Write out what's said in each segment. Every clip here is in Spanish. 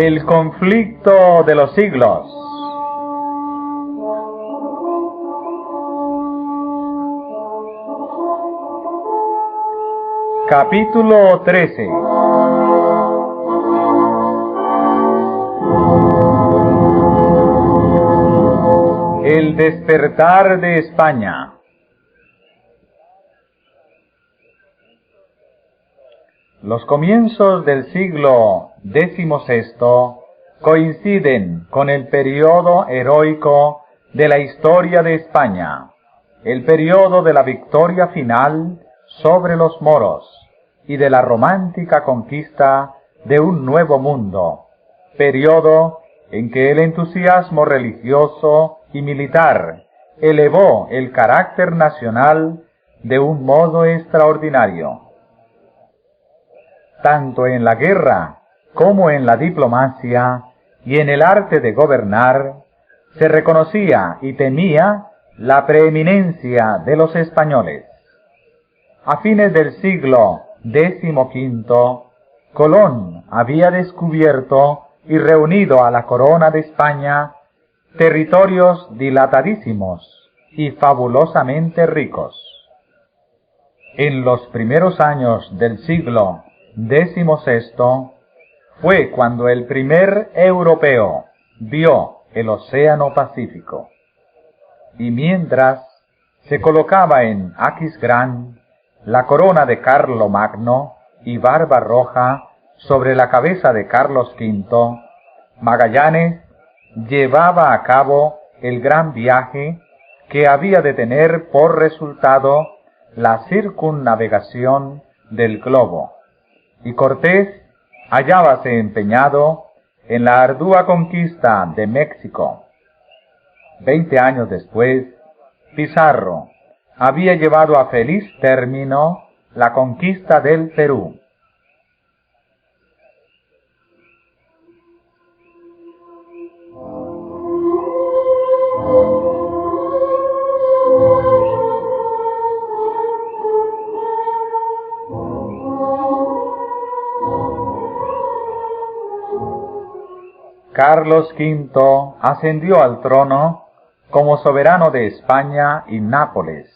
El conflicto de los siglos. Capítulo 13. El despertar de España. Los comienzos del siglo XVI coinciden con el periodo heroico de la historia de España, el periodo de la victoria final sobre los moros y de la romántica conquista de un nuevo mundo, periodo en que el entusiasmo religioso y militar elevó el carácter nacional de un modo extraordinario. Tanto en la guerra como en la diplomacia y en el arte de gobernar, se reconocía y temía la preeminencia de los españoles. A fines del siglo XV, Colón había descubierto y reunido a la corona de España territorios dilatadísimos y fabulosamente ricos. En los primeros años del siglo XVI fue cuando el primer europeo vio el Océano Pacífico. Y mientras se colocaba en Aquisgrán la corona de Carlomagno y Barbarroja sobre la cabeza de Carlos V, Magallanes llevaba a cabo el gran viaje que había de tener por resultado la circunnavegación del globo, y Cortés hallábase empeñado en la ardua conquista de México. 20 años después, Pizarro había llevado a feliz término la conquista del Perú. Carlos V ascendió al trono como soberano de España y Nápoles,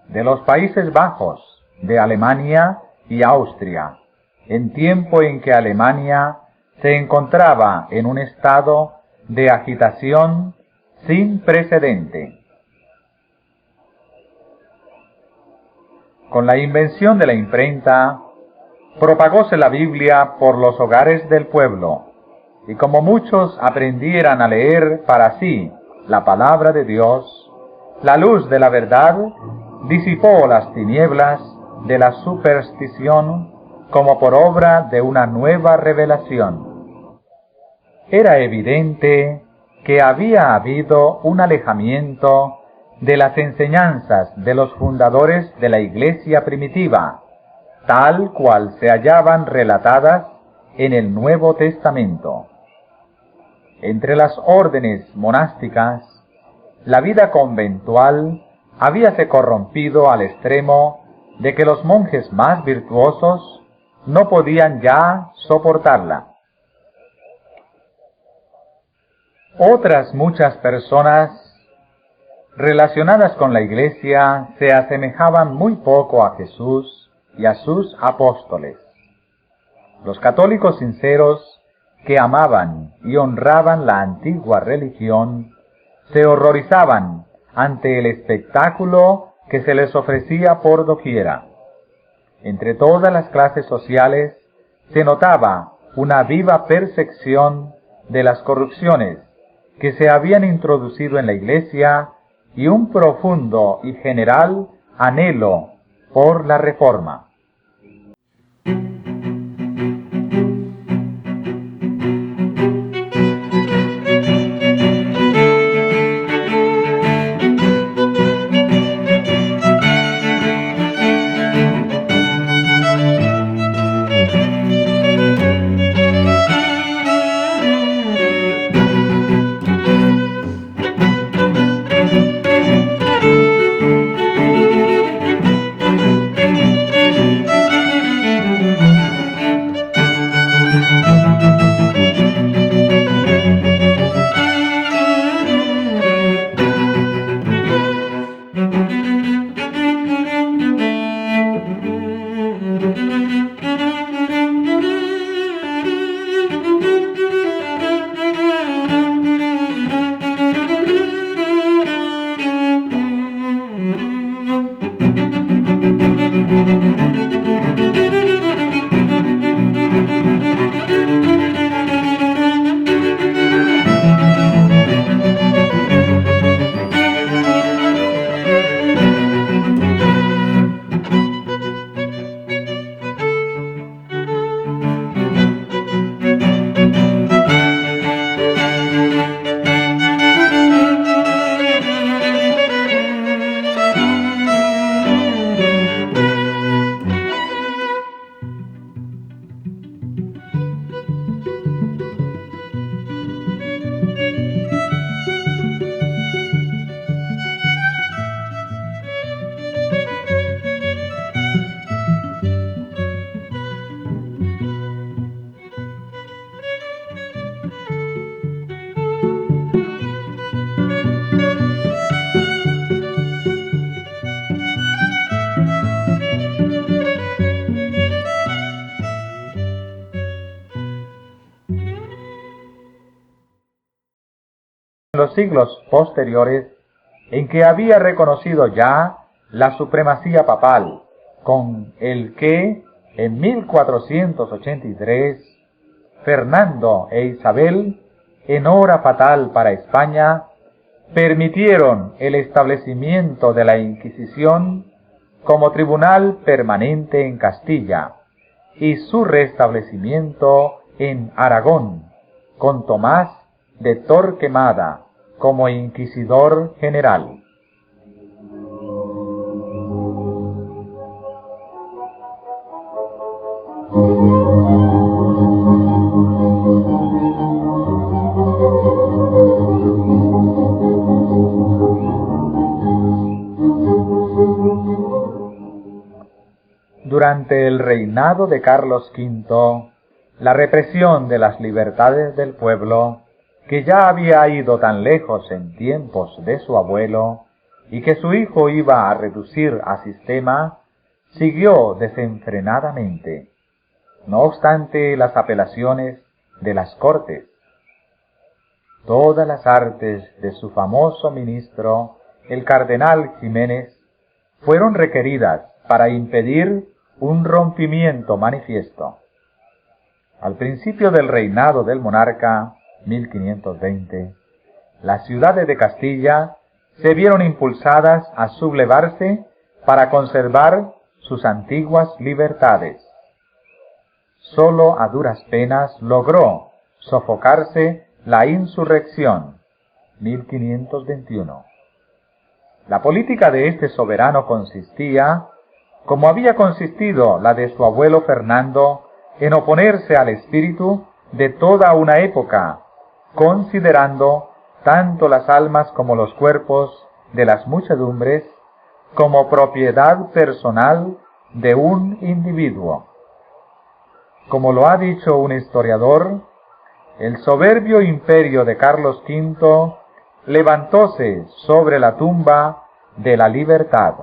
de los Países Bajos, de Alemania y Austria, en tiempo en que Alemania se encontraba en un estado de agitación sin precedente. Con la invención de la imprenta, propagóse la Biblia por los hogares del pueblo, y como muchos aprendieran a leer para sí la palabra de Dios, la luz de la verdad disipó las tinieblas de la superstición como por obra de una nueva revelación. Era evidente que había habido un alejamiento de las enseñanzas de los fundadores de la Iglesia primitiva, tal cual se hallaban relatadas en el Nuevo Testamento. Entre las órdenes monásticas, la vida conventual habíase corrompido al extremo de que los monjes más virtuosos no podían ya soportarla. Otras muchas personas relacionadas con la Iglesia se asemejaban muy poco a Jesús y a sus apóstoles. Los católicos sinceros que amaban y honraban la antigua religión, se horrorizaban ante el espectáculo que se les ofrecía por doquiera. Entre todas las clases sociales se notaba una viva percepción de las corrupciones que se habían introducido en la Iglesia y un profundo y general anhelo por la reforma. los siglos posteriores, en que había reconocido ya la supremacía papal, con el que, en 1483, Fernando e Isabel, en hora fatal para España, permitieron el establecimiento de la Inquisición como tribunal permanente en Castilla y su restablecimiento en Aragón, con Tomás de Torquemada como inquisidor general. Durante el reinado de Carlos V, la represión de las libertades del pueblo, que ya había ido tan lejos en tiempos de su abuelo, y que su hijo iba a reducir a sistema, siguió desenfrenadamente, no obstante las apelaciones de las Cortes. Todas las artes de su famoso ministro, el cardenal Ximénez, fueron requeridas para impedir un rompimiento manifiesto. Al principio del reinado del monarca, 1520, las ciudades de Castilla se vieron impulsadas a sublevarse para conservar sus antiguas libertades. Sólo a duras penas logró sofocarse la insurrección, 1521. La política de este soberano consistía, como había consistido la de su abuelo Fernando, en oponerse al espíritu de toda una época, considerando tanto las almas como los cuerpos de las muchedumbres como propiedad personal de un individuo. Como lo ha dicho un historiador, el soberbio imperio de Carlos V levantóse sobre la tumba de la libertad.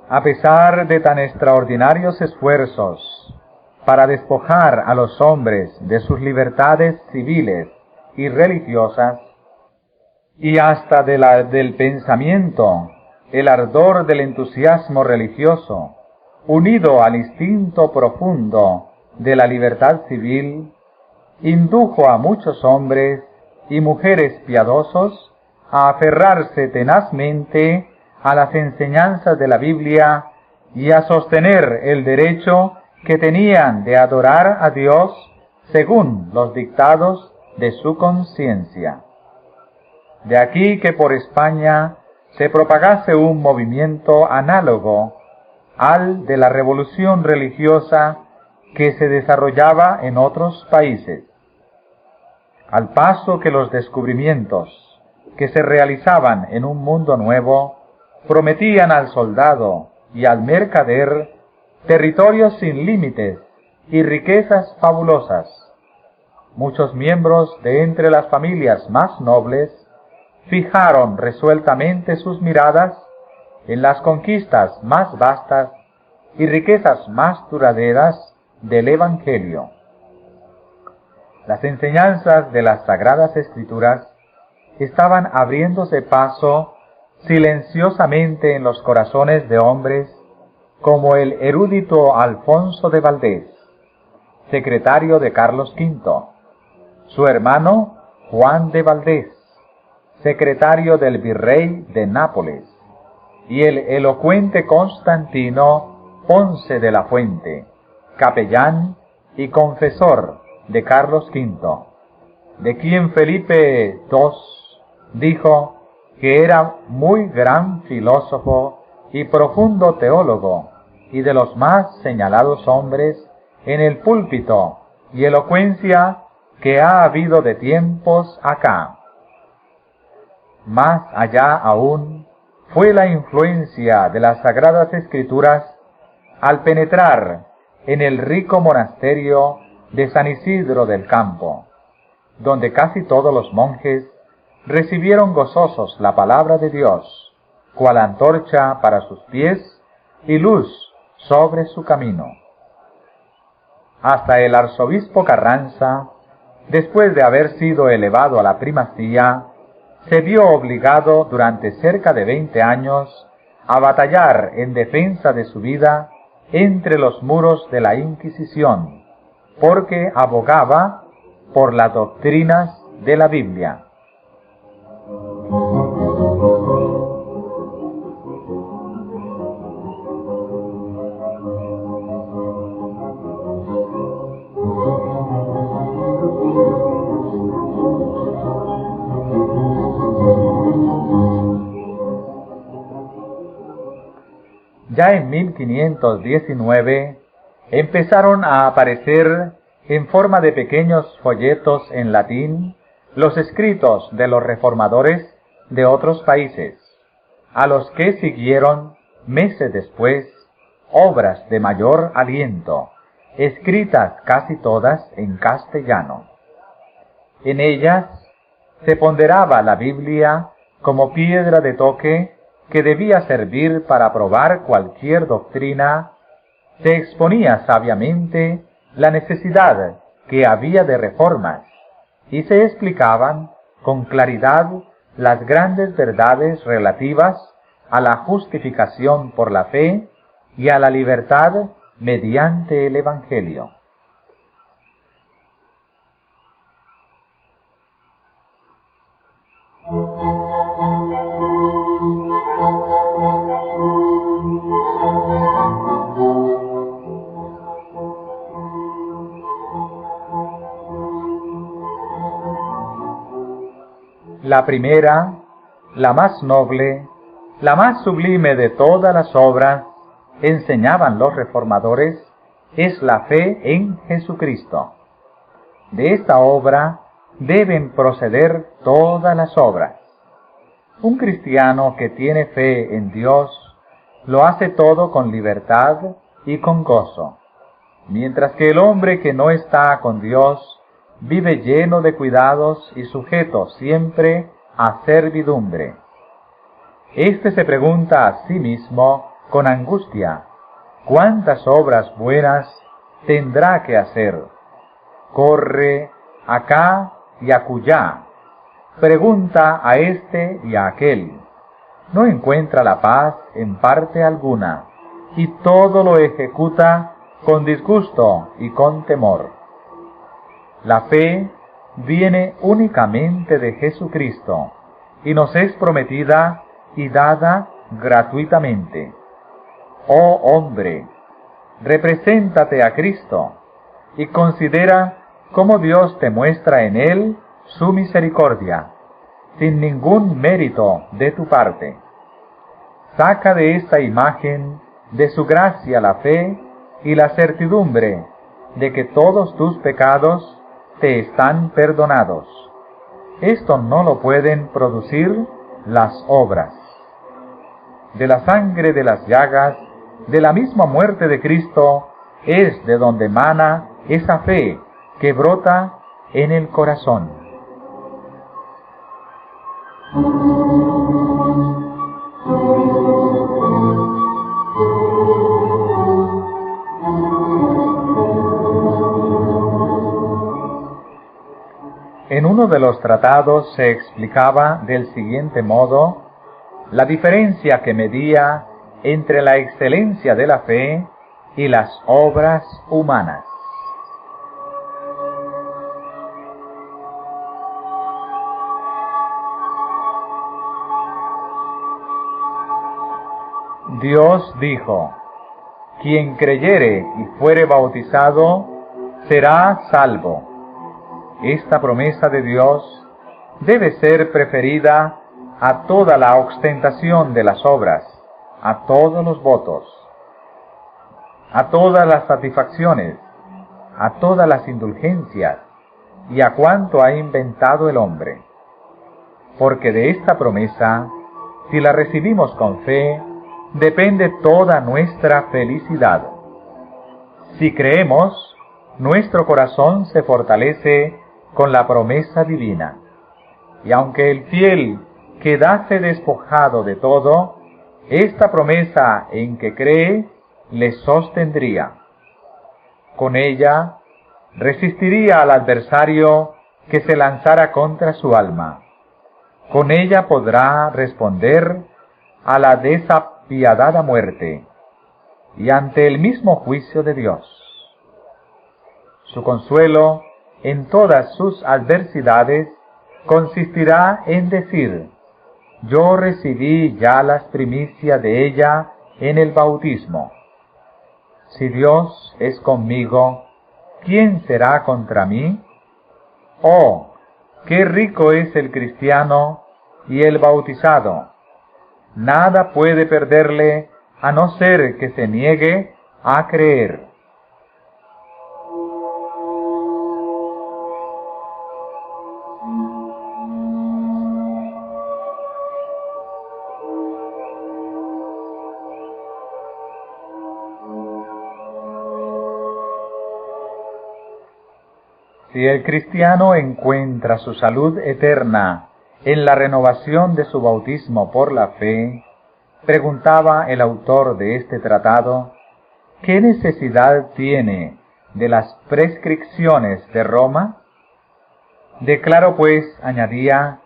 A pesar de tan extraordinarios esfuerzos para despojar a los hombres de sus libertades civiles y religiosas, y hasta del pensamiento, el ardor del entusiasmo religioso, unido al instinto profundo de la libertad civil, indujo a muchos hombres y mujeres piadosos a aferrarse tenazmente a las enseñanzas de la Biblia y a sostener el derecho que tenían de adorar a Dios según los dictados de su conciencia. De aquí que por España se propagase un movimiento análogo al de la revolución religiosa que se desarrollaba en otros países. Al paso que los descubrimientos que se realizaban en un mundo nuevo prometían al soldado y al mercader territorios sin límites y riquezas fabulosas, muchos miembros de entre las familias más nobles fijaron resueltamente sus miradas en las conquistas más vastas y riquezas más duraderas del Evangelio. Las enseñanzas de las Sagradas Escrituras estaban abriéndose paso silenciosamente en los corazones de hombres como el erudito Alfonso de Valdés, secretario de Carlos V, su hermano Juan de Valdés, secretario del virrey de Nápoles, y el elocuente Constantino Ponce de la Fuente, capellán y confesor de Carlos V, de quien Felipe II dijo que era muy gran filósofo y profundo teólogo, y de los más señalados hombres en el púlpito y elocuencia que ha habido de tiempos acá. Más allá aún fue la influencia de las Sagradas Escrituras al penetrar en el rico monasterio de San Isidro del Campo, donde casi todos los monjes recibieron gozosos la palabra de Dios, cual antorcha para sus pies y luz sobre su camino. Hasta el arzobispo Carranza, después de haber sido elevado a la primacía, se vio obligado durante cerca de 20 años a batallar en defensa de su vida entre los muros de la Inquisición, porque abogaba por las doctrinas de la Biblia. Ya en 1519 empezaron a aparecer en forma de pequeños folletos en latín los escritos de los reformadores de otros países, a los que siguieron meses después obras de mayor aliento, escritas casi todas en castellano. En ellas se ponderaba la Biblia como piedra de toque que debía servir para probar cualquier doctrina. Se exponía sabiamente la necesidad que había de reformas y se explicaban con claridad las grandes verdades relativas a la justificación por la fe y a la libertad mediante el Evangelio. La primera, la más noble, la más sublime de todas las obras, enseñaban los reformadores, es la fe en Jesucristo. De esta obra deben proceder todas las obras. Un cristiano que tiene fe en Dios lo hace todo con libertad y con gozo, mientras que el hombre que no está con Dios vive lleno de cuidados y sujeto siempre a servidumbre. Este se pregunta a sí mismo con angustia, ¿cuántas obras buenas tendrá que hacer? Corre acá y acullá, pregunta a este y a aquel. No encuentra la paz en parte alguna, y todo lo ejecuta con disgusto y con temor. La fe viene únicamente de Jesucristo y nos es prometida y dada gratuitamente. Oh hombre, represéntate a Cristo y considera cómo Dios te muestra en Él su misericordia, sin ningún mérito de tu parte. Saca de esta imagen de su gracia la fe y la certidumbre de que todos tus pecados te están perdonados. Esto no lo pueden producir las obras. De la sangre de las llagas, de la misma muerte de Cristo, es de donde emana esa fe que brota en el corazón. En uno de los tratados se explicaba del siguiente modo la diferencia que medía entre la excelencia de la fe y las obras humanas. Dios dijo: quien creyere y fuere bautizado será salvo. Esta promesa de Dios debe ser preferida a toda la ostentación de las obras, a todos los votos, a todas las satisfacciones, a todas las indulgencias y a cuanto ha inventado el hombre. Porque de esta promesa, si la recibimos con fe, depende toda nuestra felicidad. Si creemos, nuestro corazón se fortalece con la promesa divina. y aunque el fiel quedase despojado de todo, esta promesa en que cree le sostendría. Con ella resistiría al adversario que se lanzara contra su alma. Con ella podrá responder a la desapiadada muerte y ante el mismo juicio de Dios. Su consuelo en todas sus adversidades consistirá en decir: yo recibí ya las primicias de ella en el bautismo. Si Dios es conmigo, ¿quién será contra mí? Oh, qué rico es el cristiano y el bautizado. Nada puede perderle a no ser que se niegue a creer. Si el cristiano encuentra su salud eterna en la renovación de su bautismo por la fe, preguntaba el autor de este tratado, ¿qué necesidad tiene de las prescripciones de Roma? Declaro pues, añadía,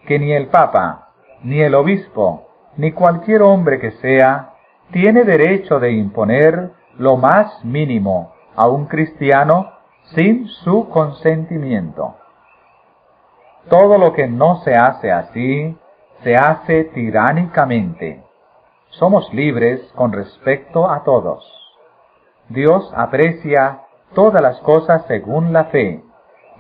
que ni el Papa, ni el obispo, ni cualquier hombre que sea, tiene derecho de imponer lo más mínimo a un cristiano sin su consentimiento. Todo lo que no se hace así, se hace tiránicamente. Somos libres con respecto a todos. Dios aprecia todas las cosas según la fe,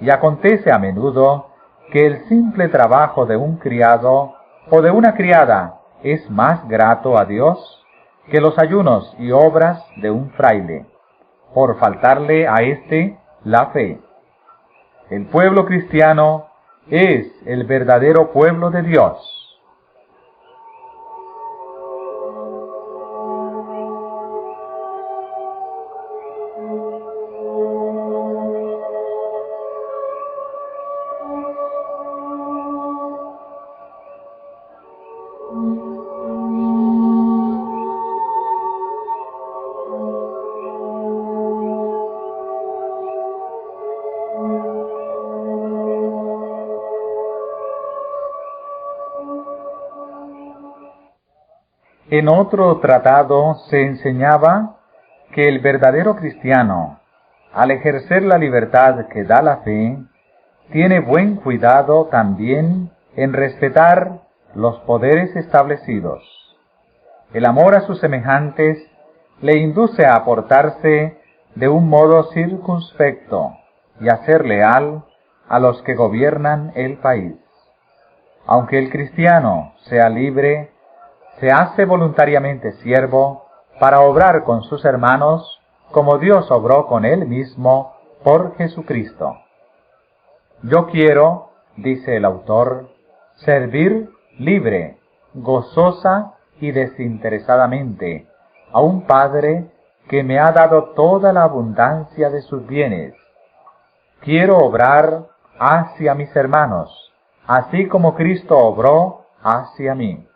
y acontece a menudo que el simple trabajo de un criado o de una criada es más grato a Dios que los ayunos y obras de un fraile, por faltarle a éste la fe. El pueblo cristiano es el verdadero pueblo de Dios. En otro tratado se enseñaba que el verdadero cristiano, al ejercer la libertad que da la fe, tiene buen cuidado también en respetar los poderes establecidos. El amor a sus semejantes le induce a portarse de un modo circunspecto y a ser leal a los que gobiernan el país. Aunque el cristiano sea libre, se hace voluntariamente siervo para obrar con sus hermanos como Dios obró con él mismo por Jesucristo. Yo quiero, dice el autor, servir libre, gozosa y desinteresadamente a un Padre que me ha dado toda la abundancia de sus bienes. Quiero obrar hacia mis hermanos, así como Cristo obró hacia mí.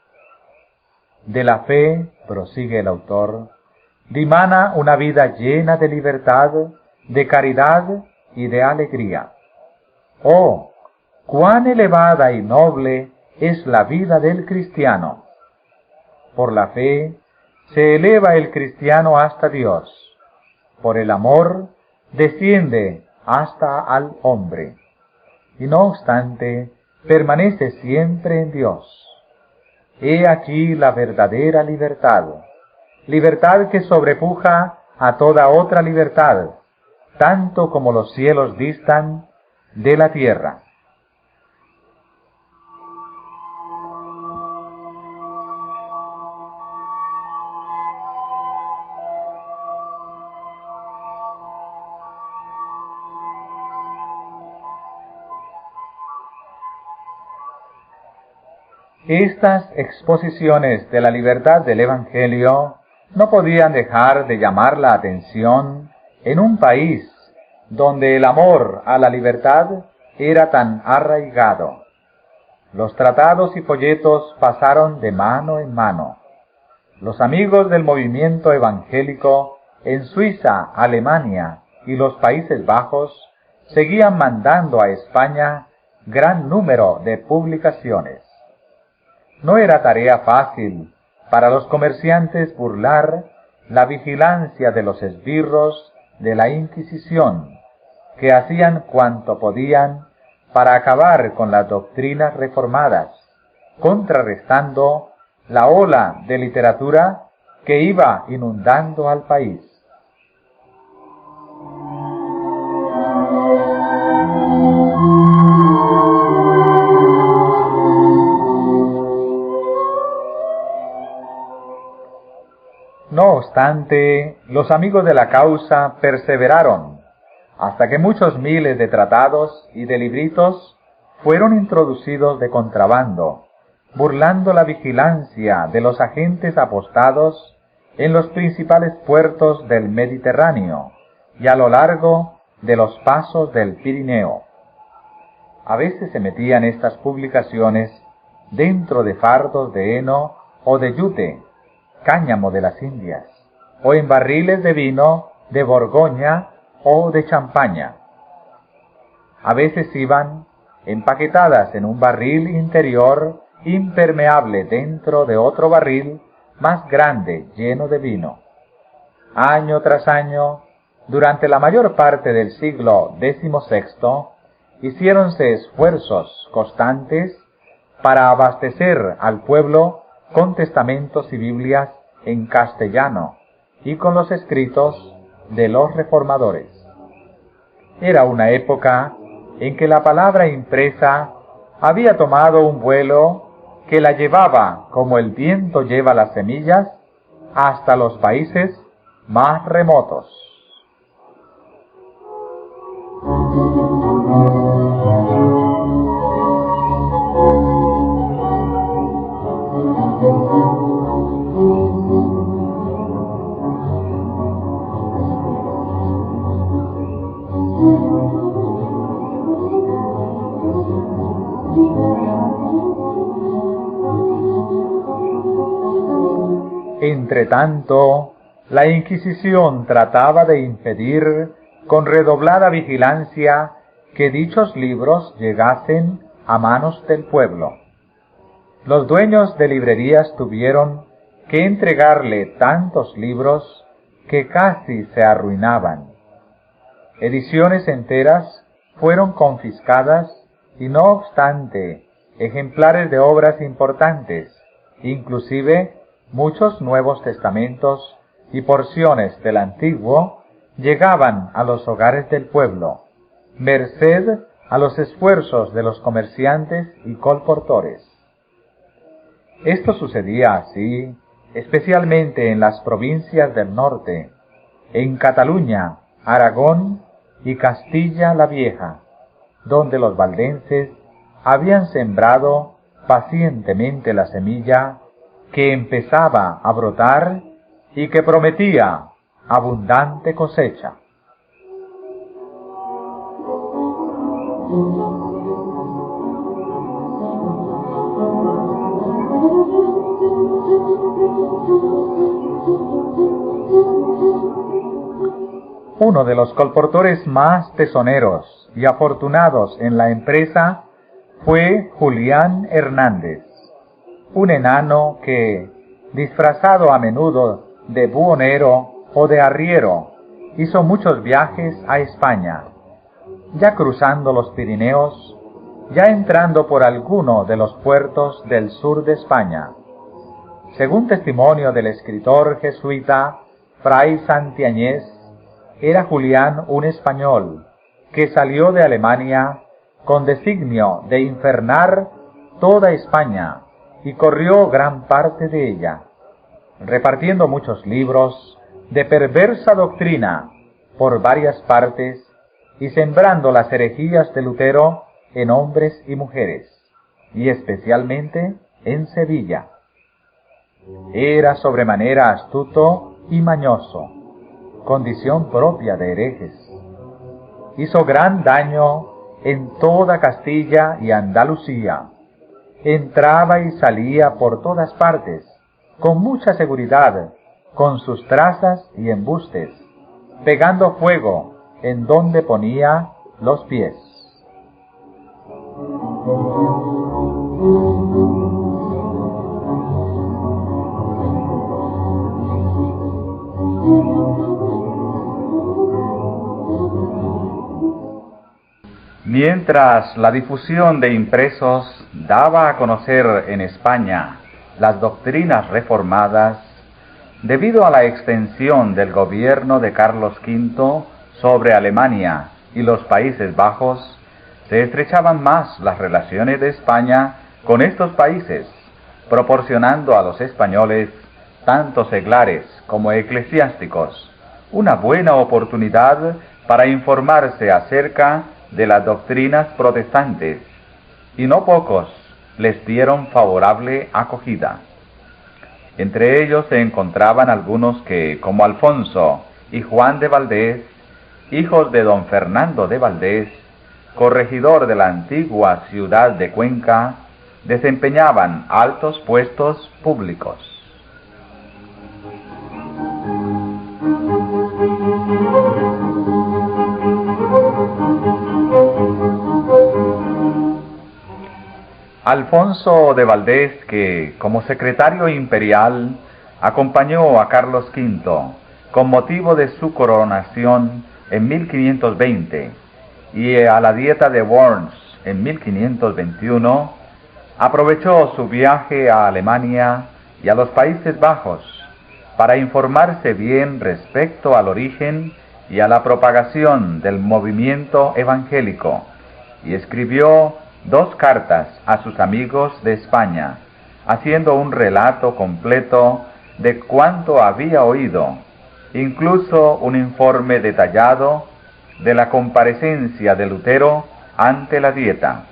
De la fe, prosigue el autor, dimana una vida llena de libertad, de caridad y de alegría. ¡Oh, cuán elevada y noble es la vida del cristiano! Por la fe se eleva el cristiano hasta Dios. Por el amor desciende hasta al hombre. Y no obstante, permanece siempre en Dios. He aquí la verdadera libertad, libertad que sobrepuja a toda otra libertad, tanto como los cielos distan de la tierra. Estas exposiciones de la libertad del Evangelio no podían dejar de llamar la atención en un país donde el amor a la libertad era tan arraigado. Los tratados y folletos pasaron de mano en mano. Los amigos del movimiento evangélico en Suiza, Alemania y los Países Bajos seguían mandando a España gran número de publicaciones. No era tarea fácil para los comerciantes burlar la vigilancia de los esbirros de la Inquisición, que hacían cuanto podían para acabar con las doctrinas reformadas, contrarrestando la ola de literatura que iba inundando al país. No obstante, los amigos de la causa perseveraron, hasta que muchos miles de tratados y de libritos fueron introducidos de contrabando, burlando la vigilancia de los agentes apostados en los principales puertos del Mediterráneo y a lo largo de los pasos del Pirineo. A veces se metían estas publicaciones dentro de fardos de heno o de yute, cáñamo de las Indias, o en barriles de vino de Borgoña o de Champaña. A veces iban empaquetadas en un barril interior impermeable dentro de otro barril más grande lleno de vino. Año tras año, durante la mayor parte del siglo XVI, hiciéronse esfuerzos constantes para abastecer al pueblo con testamentos y Biblias en castellano y con los escritos de los reformadores. Era una época en que la palabra impresa había tomado un vuelo que la llevaba, como el viento lleva las semillas, hasta los países más remotos. Entretanto, la Inquisición trataba de impedir con redoblada vigilancia que dichos libros llegasen a manos del pueblo. Los dueños de librerías tuvieron que entregarle tantos libros que casi se arruinaban. Ediciones enteras fueron confiscadas y no obstante, ejemplares de obras importantes, inclusive muchos Nuevos Testamentos y porciones del Antiguo, llegaban a los hogares del pueblo, merced a los esfuerzos de los comerciantes y colportores. Esto sucedía así, especialmente en las provincias del norte, en Cataluña, Aragón y Castilla la Vieja, donde los valdenses habían sembrado pacientemente la semilla que empezaba a brotar y que prometía abundante cosecha. Uno de los colportores más tesoneros y afortunados en la empresa fue Julián Hernández, un enano que, disfrazado a menudo de buhonero o de arriero, hizo muchos viajes a España, ya cruzando los Pirineos, ya entrando por alguno de los puertos del sur de España. Según testimonio del escritor jesuita Fray Santiañez, era Julián un español que salió de Alemania con designio de infernar toda España y corrió gran parte de ella, repartiendo muchos libros de perversa doctrina por varias partes y sembrando las herejías de Lutero en hombres y mujeres, y especialmente en Sevilla. Era sobremanera astuto y mañoso, condición propia de herejes. Hizo gran daño en toda Castilla y Andalucía, entraba y salía por todas partes, con mucha seguridad, con sus trazas y embustes, pegando fuego en donde ponía los pies. Mientras la difusión de impresos daba a conocer en España las doctrinas reformadas, debido a la extensión del gobierno de Carlos V sobre Alemania y los Países Bajos, se estrechaban más las relaciones de España con estos países, proporcionando a los españoles, tanto seglares como eclesiásticos, una buena oportunidad para informarse acerca de las doctrinas protestantes, y no pocos les dieron favorable acogida. Entre ellos se encontraban algunos que, como Alfonso y Juan de Valdés, hijos de don Fernando de Valdés, corregidor de la antigua ciudad de Cuenca, desempeñaban altos puestos públicos. Alfonso de Valdés, que como secretario imperial acompañó a Carlos V con motivo de su coronación en 1520 y a la Dieta de Worms en 1521, aprovechó su viaje a Alemania y a los Países Bajos para informarse bien respecto al origen y a la propagación del movimiento evangélico, y escribió 2 cartas a sus amigos de España, haciendo un relato completo de cuanto había oído, incluso un informe detallado de la comparecencia de Lutero ante la Dieta.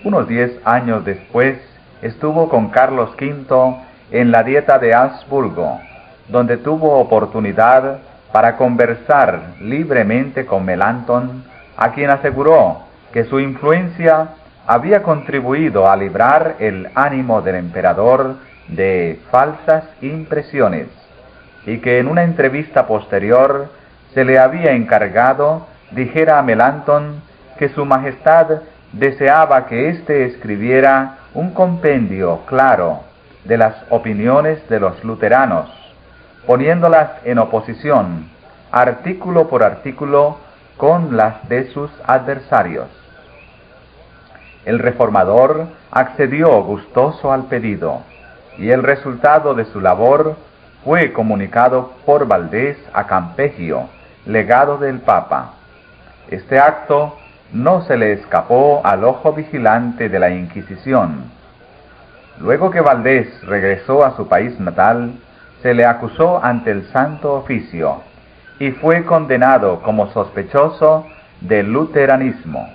Unos 10 años después estuvo con Carlos V en la Dieta de Augsburgo, donde tuvo oportunidad para conversar libremente con Melanchthon, a quien aseguró que su influencia había contribuido a librar el ánimo del emperador de falsas impresiones, y que en una entrevista posterior se le había encargado dijera a Melanchthon que su majestad deseaba que éste escribiera un compendio claro de las opiniones de los luteranos, poniéndolas en oposición, artículo por artículo, con las de sus adversarios. El reformador accedió gustoso al pedido, y el resultado de su labor fue comunicado por Valdés a Campeggio, legado del Papa. Este acto no se le escapó al ojo vigilante de la Inquisición. Luego que Valdés regresó a su país natal, se le acusó ante el Santo Oficio y fue condenado como sospechoso de luteranismo.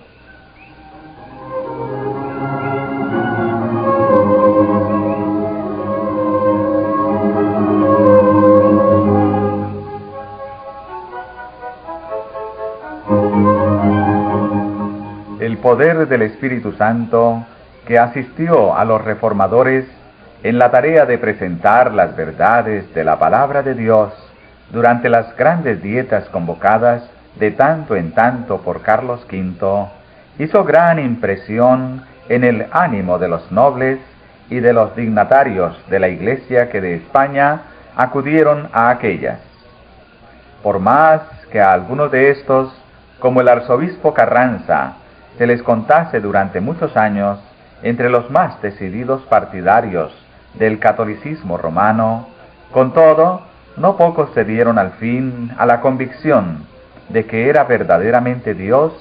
El poder del Espíritu Santo, que asistió a los reformadores en la tarea de presentar las verdades de la palabra de Dios durante las grandes dietas convocadas de tanto en tanto por Carlos V, hizo gran impresión en el ánimo de los nobles y de los dignatarios de la Iglesia que de España acudieron a aquellas. Por más que a algunos de estos, como el arzobispo Carranza, se les contase durante muchos años entre los más decididos partidarios del catolicismo romano, con todo, no pocos se dieron al fin a la convicción de que era verdaderamente Dios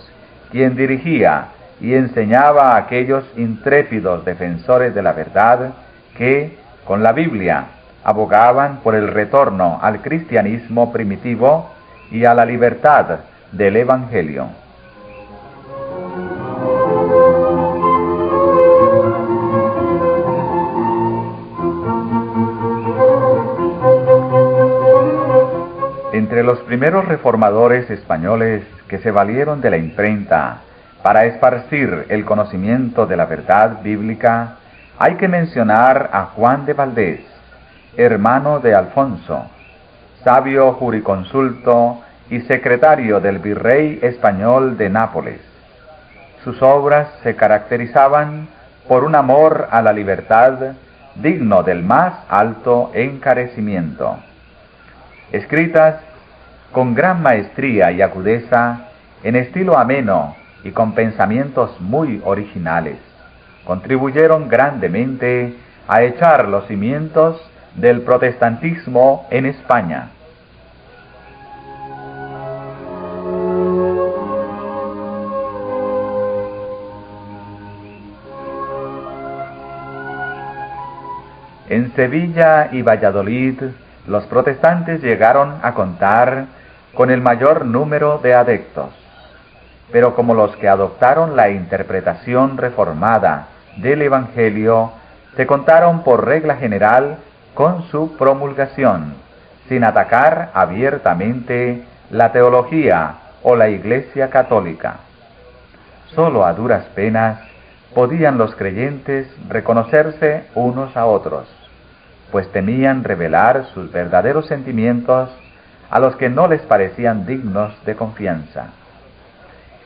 quien dirigía y enseñaba a aquellos intrépidos defensores de la verdad que, con la Biblia, abogaban por el retorno al cristianismo primitivo y a la libertad del Evangelio. Entre los primeros reformadores españoles que se valieron de la imprenta Para esparcir el conocimiento de la verdad bíblica, hay que mencionar a Juan de Valdés, hermano de Alfonso, sabio jurisconsulto y secretario del virrey español de Nápoles. Sus obras se caracterizaban por un amor a la libertad digno del más alto encarecimiento. Escritas con gran maestría y agudeza, en estilo ameno y con pensamientos muy originales, contribuyeron grandemente a echar los cimientos del protestantismo en España. En Sevilla y Valladolid, los protestantes llegaron a contar con el mayor número de adeptos, pero como los que adoptaron la interpretación reformada del Evangelio, se contaron por regla general con su promulgación, sin atacar abiertamente la teología o la Iglesia católica. Solo a duras penas podían los creyentes reconocerse unos a otros, pues temían revelar sus verdaderos sentimientos a los que no les parecían dignos de confianza.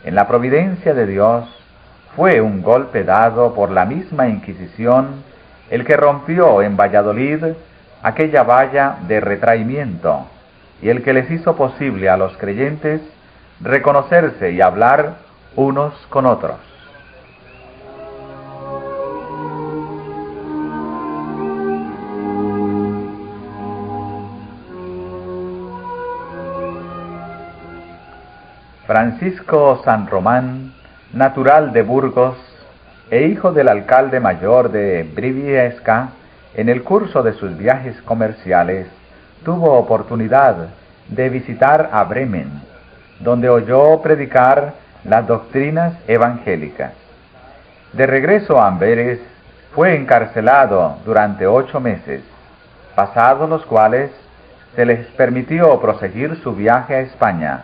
En la providencia de Dios, fue un golpe dado por la misma Inquisición el que rompió en Valladolid aquella valla de retraimiento y el que les hizo posible a los creyentes reconocerse y hablar unos con otros. Francisco San Román, natural de Burgos e hijo del alcalde mayor de Briviesca, en el curso de sus viajes comerciales, tuvo oportunidad de visitar a Bremen, donde oyó predicar las doctrinas evangélicas. De regreso a Amberes, fue encarcelado durante 8 meses, pasados los cuales se les permitió proseguir su viaje a España,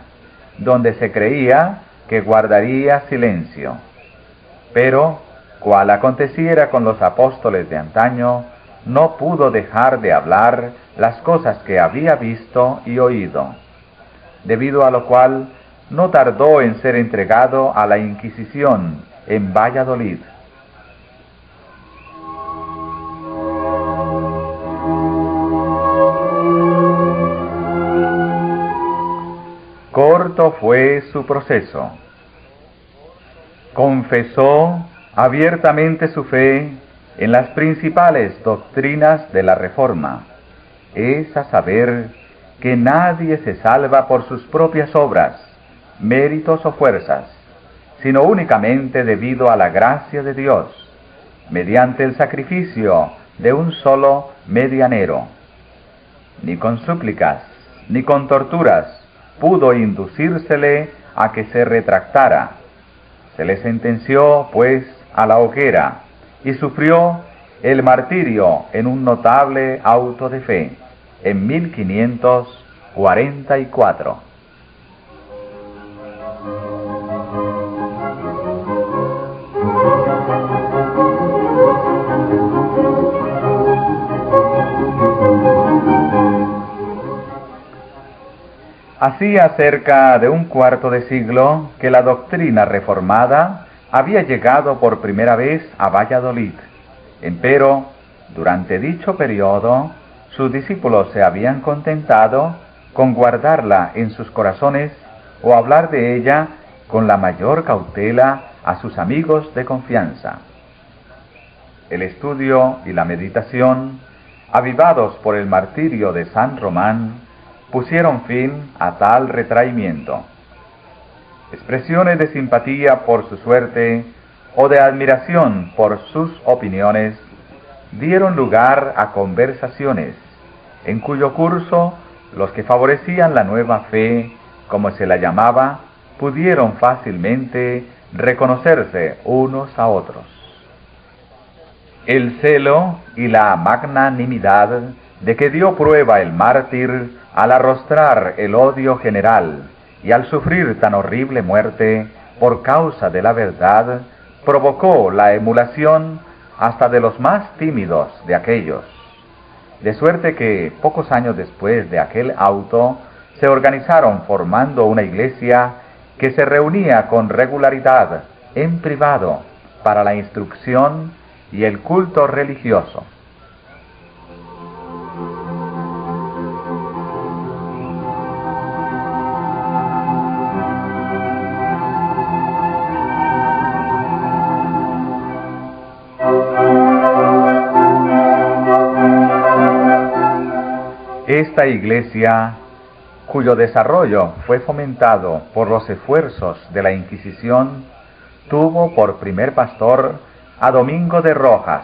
donde se creía que guardaría silencio. Pero, cual aconteciera con los apóstoles de antaño, no pudo dejar de hablar las cosas que había visto y oído, debido a lo cual no tardó en ser entregado a la Inquisición en Valladolid. Corto fue su proceso. Confesó abiertamente su fe en las principales doctrinas de la Reforma, es a saber, que nadie se salva por sus propias obras, méritos o fuerzas, sino únicamente debido a la gracia de Dios, mediante el sacrificio de un solo medianero. Ni con súplicas, ni con torturas, pudo inducírsele a que se retractara. Se le sentenció, pues, a la hoguera, y sufrió el martirio en un notable auto de fe, en 1544. Hacía cerca de un cuarto de siglo que la doctrina reformada había llegado por primera vez a Valladolid. Empero, durante dicho periodo, sus discípulos se habían contentado con guardarla en sus corazones o hablar de ella con la mayor cautela a sus amigos de confianza. El estudio y la meditación, avivados por el martirio de San Román, pusieron fin a tal retraimiento. Expresiones de simpatía por su suerte o de admiración por sus opiniones dieron lugar a conversaciones, en cuyo curso los que favorecían la nueva fe, como se la llamaba, pudieron fácilmente reconocerse unos a otros. El celo y la magnanimidad de que dio prueba el mártir al arrostrar el odio general y al sufrir tan horrible muerte, por causa de la verdad, provocó la emulación hasta de los más tímidos de aquellos. De suerte que, pocos años después de aquel auto, se organizaron formando una iglesia que se reunía con regularidad en privado para la instrucción y el culto religioso. Esta iglesia, cuyo desarrollo fue fomentado por los esfuerzos de la Inquisición, tuvo por primer pastor a Domingo de Rojas.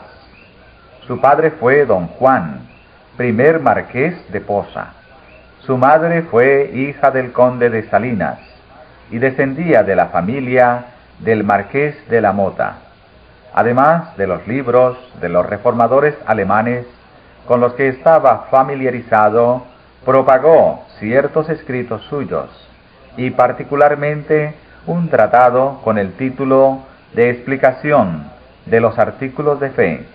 Su padre fue don Juan, primer marqués de Poza. Su madre fue hija del conde de Salinas y descendía de la familia del marqués de la Mota. Además de los libros de los reformadores alemanes con los que estaba familiarizado, propagó ciertos escritos suyos, y particularmente un tratado con el título de Explicación de los Artículos de Fe,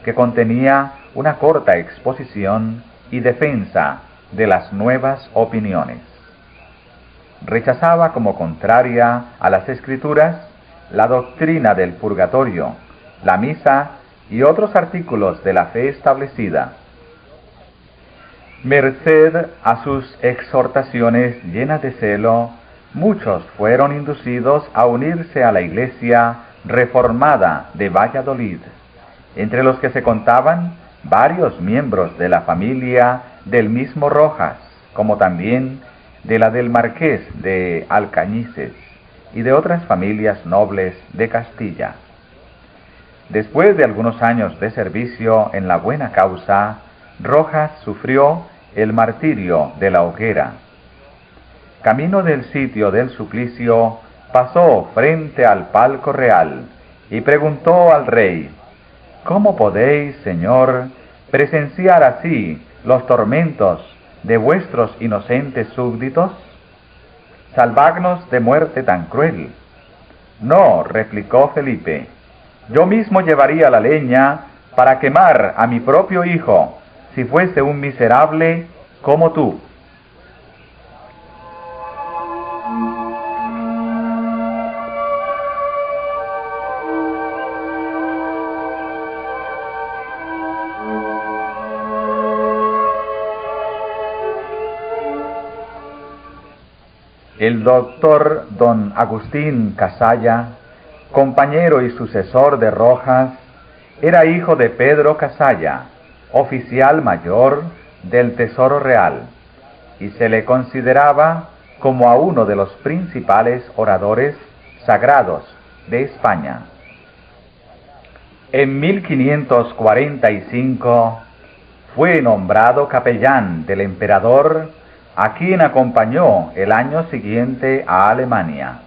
que contenía una corta exposición y defensa de las nuevas opiniones. Rechazaba como contraria a las Escrituras la doctrina del purgatorio, la misa y otros artículos de la fe establecida. Merced a sus exhortaciones llenas de celo, muchos fueron inducidos a unirse a la iglesia reformada de Valladolid, entre los que se contaban varios miembros de la familia del mismo Rojas, como también de la del marqués de Alcañices y de otras familias nobles de Castilla. Después de algunos años de servicio en la buena causa, Rojas sufrió el martirio de la hoguera. Camino del sitio del suplicio, pasó frente al palco real y preguntó al rey: ¿Cómo podéis, señor, presenciar así los tormentos de vuestros inocentes súbditos? Salvadnos de muerte tan cruel. No, replicó Felipe, yo mismo llevaría la leña para quemar a mi propio hijo, si fuese un miserable como tú. El doctor don Agustín Casalla, compañero y sucesor de Rojas, era hijo de Pedro Casalla, oficial mayor del Tesoro Real, y se le consideraba como a uno de los principales oradores sagrados de España. En 1545 fue nombrado capellán del emperador, a quien acompañó el año siguiente a Alemania,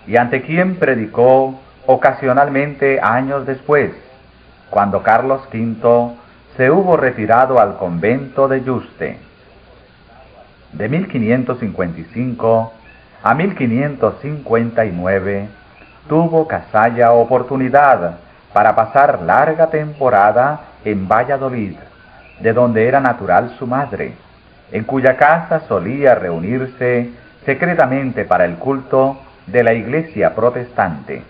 y ante quien predicó ocasionalmente años después, cuando Carlos V se hubo retirado al convento de Yuste. De 1555 a 1559 tuvo Casalla oportunidad para pasar larga temporada en Valladolid, de donde era natural su madre, en cuya casa solía reunirse secretamente para el culto de la Iglesia protestante.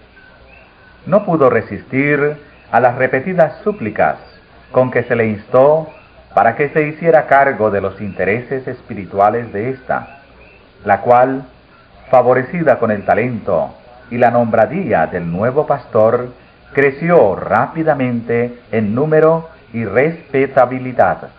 No pudo resistir a las repetidas súplicas con que se le instó para que se hiciera cargo de los intereses espirituales de ésta, la cual, favorecida con el talento y la nombradía del nuevo pastor, creció rápidamente en número y respetabilidad.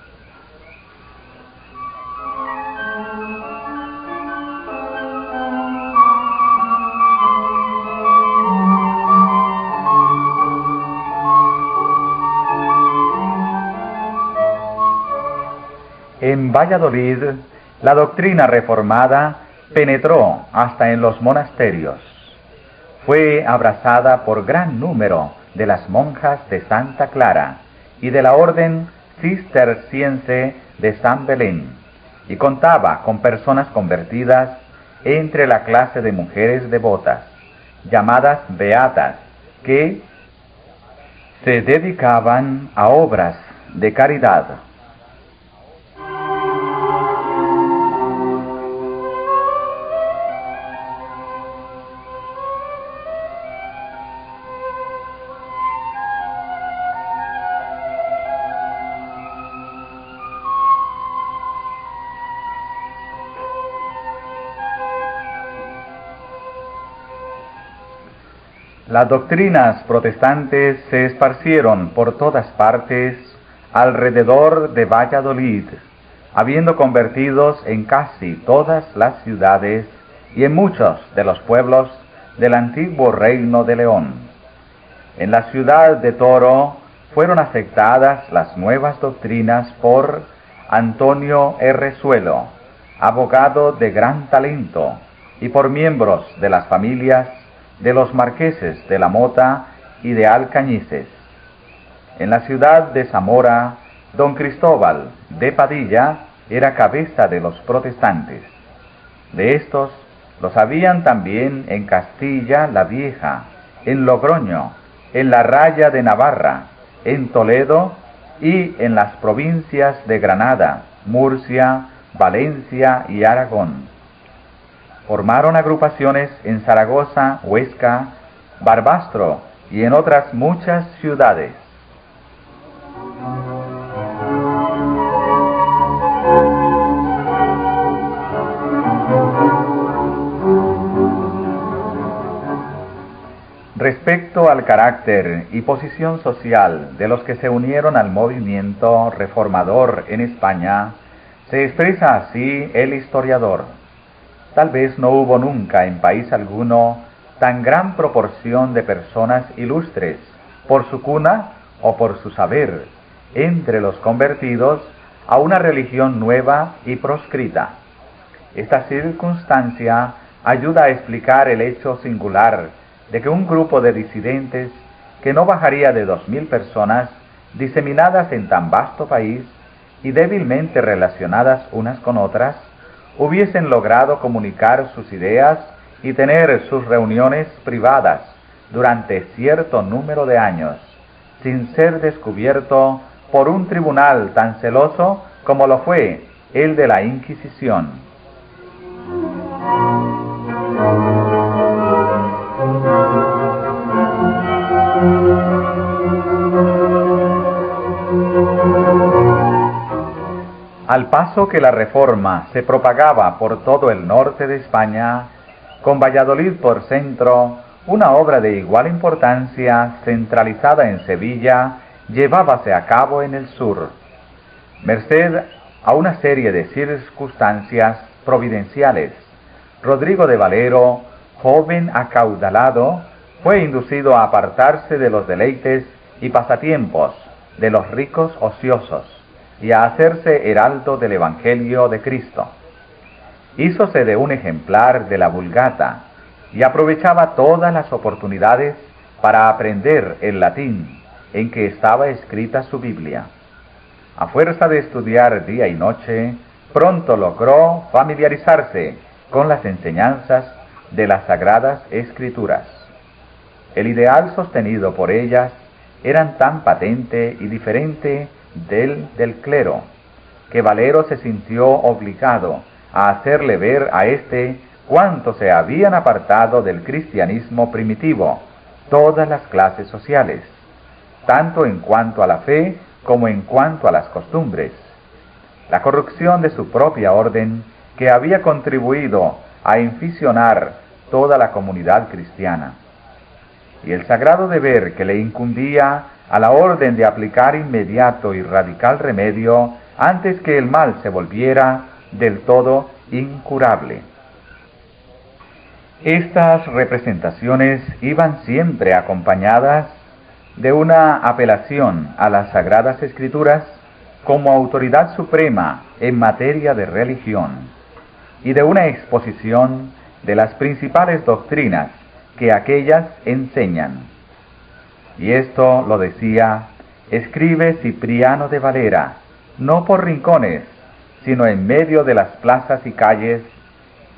En Valladolid, la doctrina reformada penetró hasta en los monasterios. Fue abrazada por gran número de las monjas de Santa Clara y de la orden cisterciense de San Belén, y contaba con personas convertidas entre la clase de mujeres devotas, llamadas beatas, que se dedicaban a obras de caridad. Las doctrinas protestantes se esparcieron por todas partes alrededor de Valladolid, habiendo convertidos en casi todas las ciudades y en muchos de los pueblos del antiguo Reino de León. En la ciudad de Toro fueron aceptadas las nuevas doctrinas por Antonio Errezuelo, abogado de gran talento, y por miembros de las familias de los marqueses de la Mota y de Alcañices. En la ciudad de Zamora, don Cristóbal de Padilla era cabeza de los protestantes. De estos los habían también en Castilla la Vieja, en Logroño, en la Raya de Navarra, en Toledo y en las provincias de Granada, Murcia, Valencia y Aragón. Formaron agrupaciones en Zaragoza, Huesca, Barbastro y en otras muchas ciudades. Respecto al carácter y posición social de los que se unieron al movimiento reformador en España, se expresa así el historiador: tal vez no hubo nunca en país alguno tan gran proporción de personas ilustres, por su cuna o por su saber, entre los convertidos a una religión nueva y proscrita. Esta circunstancia ayuda a explicar el hecho singular de que un grupo de disidentes, que no bajaría de 2000 personas, diseminadas en tan vasto país y débilmente relacionadas unas con otras, hubiesen logrado comunicar sus ideas y tener sus reuniones privadas durante cierto número de años, sin ser descubierto por un tribunal tan celoso como lo fue el de la Inquisición. Al paso que la Reforma se propagaba por todo el norte de España, con Valladolid por centro, una obra de igual importancia, centralizada en Sevilla, llevábase a cabo en el sur. Merced a una serie de circunstancias providenciales, Rodrigo de Valero, joven acaudalado, fue inducido a apartarse de los deleites y pasatiempos de los ricos ociosos y a hacerse heraldo del Evangelio de Cristo. Hízose de un ejemplar de la Vulgata y aprovechaba todas las oportunidades para aprender el latín en que estaba escrita su Biblia. A fuerza de estudiar día y noche, pronto logró familiarizarse con las enseñanzas de las Sagradas Escrituras. El ideal sostenido por ellas era tan patente y diferente del clero, que Valero se sintió obligado a hacerle ver a éste cuánto se habían apartado del cristianismo primitivo todas las clases sociales, tanto en cuanto a la fe como en cuanto a las costumbres. La corrupción de su propia orden, que había contribuido a inficionar toda la comunidad cristiana, y el sagrado deber que le incumbía a la orden de aplicar inmediato y radical remedio antes que el mal se volviera del todo incurable. Estas representaciones iban siempre acompañadas de una apelación a las Sagradas Escrituras como autoridad suprema en materia de religión y de una exposición de las principales doctrinas que aquellas enseñan. Y esto lo decía, escribe Cipriano de Valera, no por rincones, sino en medio de las plazas y calles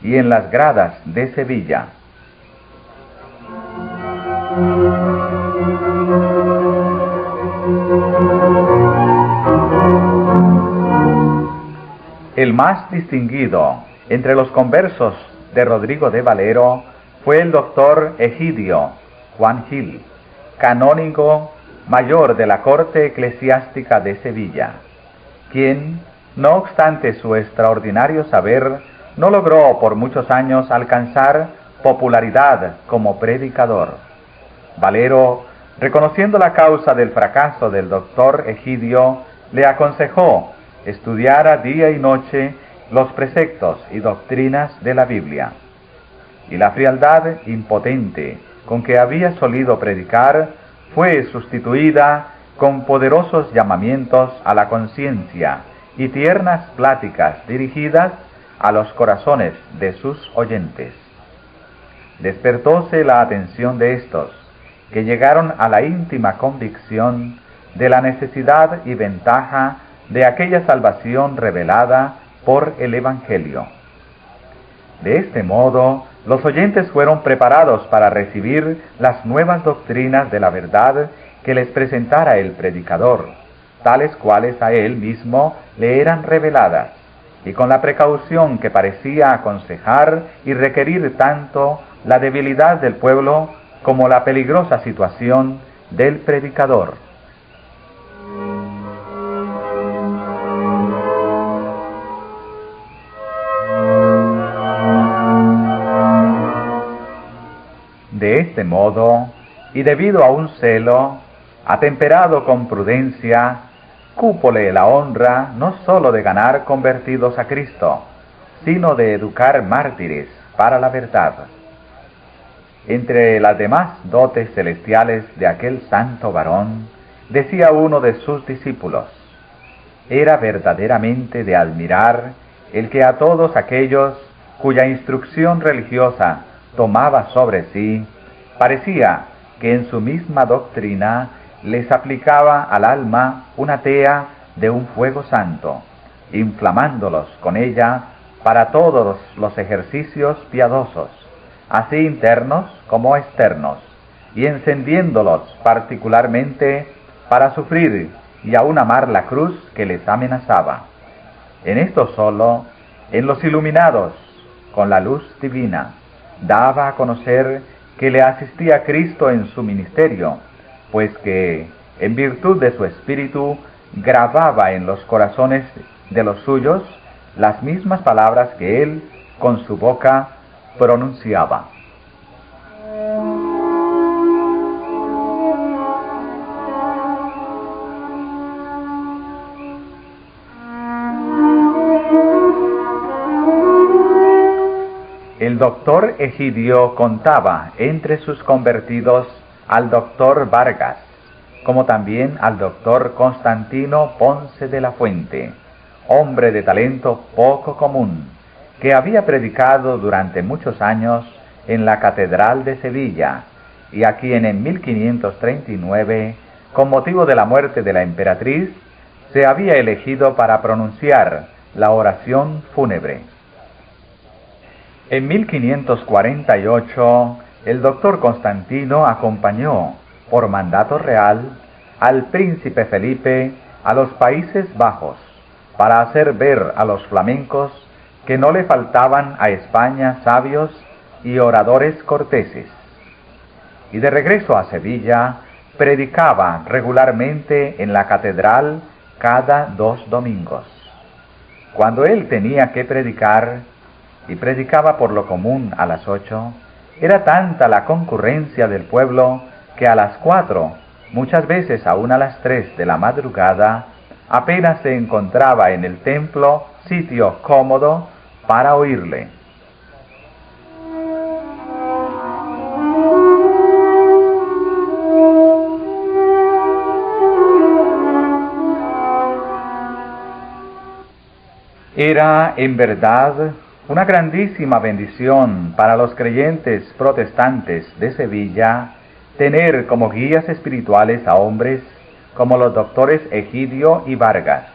y en las gradas de Sevilla. El más distinguido entre los conversos de Rodrigo de Valero fue el doctor Egidio Juan Gil, canónigo mayor de la corte eclesiástica de Sevilla, quien, no obstante su extraordinario saber, no logró por muchos años alcanzar popularidad como predicador. Valero, reconociendo la causa del fracaso del doctor Egidio, le aconsejó estudiara día y noche los preceptos y doctrinas de la Biblia. Y la frialdad impotente con que había solido predicar fue sustituida con poderosos llamamientos a la conciencia y tiernas pláticas dirigidas a los corazones de sus oyentes. Despertóse la atención de estos, que llegaron a la íntima convicción de la necesidad y ventaja de aquella salvación revelada por el Evangelio. De este modo, los oyentes fueron preparados para recibir las nuevas doctrinas de la verdad que les presentara el predicador, tales cuales a él mismo le eran reveladas, y con la precaución que parecía aconsejar y requerir tanto la debilidad del pueblo como la peligrosa situación del predicador. De este modo, y debido a un celo, atemperado con prudencia, cúpole la honra no sólo de ganar convertidos a Cristo, sino de educar mártires para la verdad. Entre las demás dotes celestiales de aquel santo varón, decía uno de sus discípulos, era verdaderamente de admirar el que a todos aquellos cuya instrucción religiosa tomaba sobre sí, parecía que en su misma doctrina les aplicaba al alma una tea de un fuego santo, inflamándolos con ella para todos los ejercicios piadosos, así internos como externos, y encendiéndolos particularmente para sufrir y aún amar la cruz que les amenazaba. En esto solo, en los iluminados con la luz divina, daba a conocer que le asistía Cristo en su ministerio, pues que, en virtud de su espíritu, grababa en los corazones de los suyos las mismas palabras que él con su boca pronunciaba. El doctor Egidio contaba entre sus convertidos al doctor Vargas, como también al doctor Constantino Ponce de la Fuente, hombre de talento poco común, que había predicado durante muchos años en la Catedral de Sevilla, y a quien en 1539, con motivo de la muerte de la emperatriz, se había elegido para pronunciar la oración fúnebre. En 1548, el doctor Constantino acompañó, por mandato real, al príncipe Felipe a los Países Bajos, para hacer ver a los flamencos que no le faltaban a España sabios y oradores corteses. Y de regreso a Sevilla, predicaba regularmente en la catedral cada 2 domingos. Cuando él tenía que predicar, y predicaba por lo común a las 8, era tanta la concurrencia del pueblo que a las 4, muchas veces aún a las 3 de la madrugada, apenas se encontraba en el templo sitio cómodo para oírle. Era, en verdad, una grandísima bendición para los creyentes protestantes de Sevilla tener como guías espirituales a hombres como los doctores Egidio y Vargas,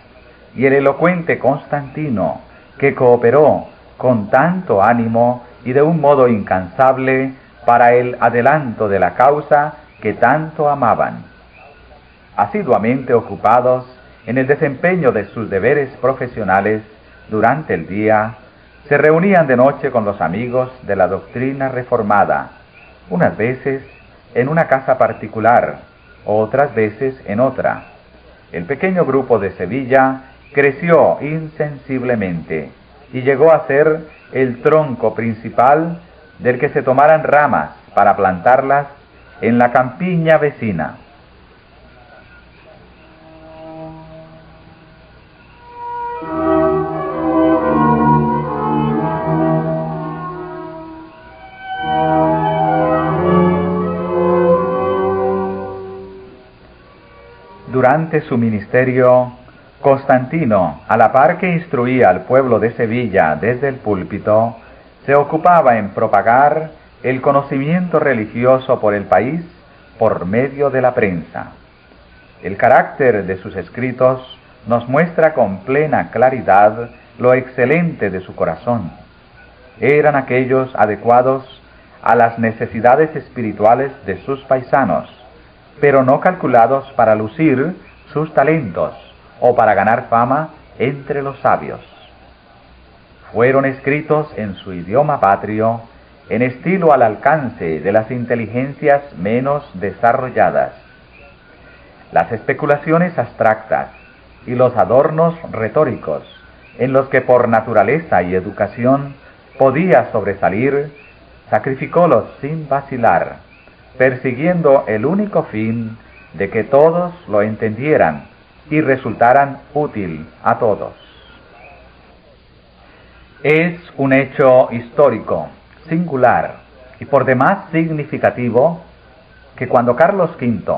y el elocuente Constantino, que cooperó con tanto ánimo y de un modo incansable para el adelanto de la causa que tanto amaban. Asiduamente ocupados en el desempeño de sus deberes profesionales, durante el día, se reunían de noche con los amigos de la doctrina reformada, unas veces en una casa particular, otras veces en otra. El pequeño grupo de Sevilla creció insensiblemente y llegó a ser el tronco principal del que se tomaran ramas para plantarlas en la campiña vecina. Durante su ministerio, Constantino, a la par que instruía al pueblo de Sevilla desde el púlpito, se ocupaba en propagar el conocimiento religioso por el país por medio de la prensa. El carácter de sus escritos nos muestra con plena claridad lo excelente de su corazón. Eran aquellos adecuados a las necesidades espirituales de sus paisanos, pero no calculados para lucir sus talentos o para ganar fama entre los sabios. Fueron escritos en su idioma patrio, en estilo al alcance de las inteligencias menos desarrolladas. Las especulaciones abstractas y los adornos retóricos, en los que por naturaleza y educación podía sobresalir, sacrificólos sin vacilar, persiguiendo el único fin de que todos lo entendieran y resultaran útil a todos. Es un hecho histórico, singular y por demás significativo que cuando Carlos V,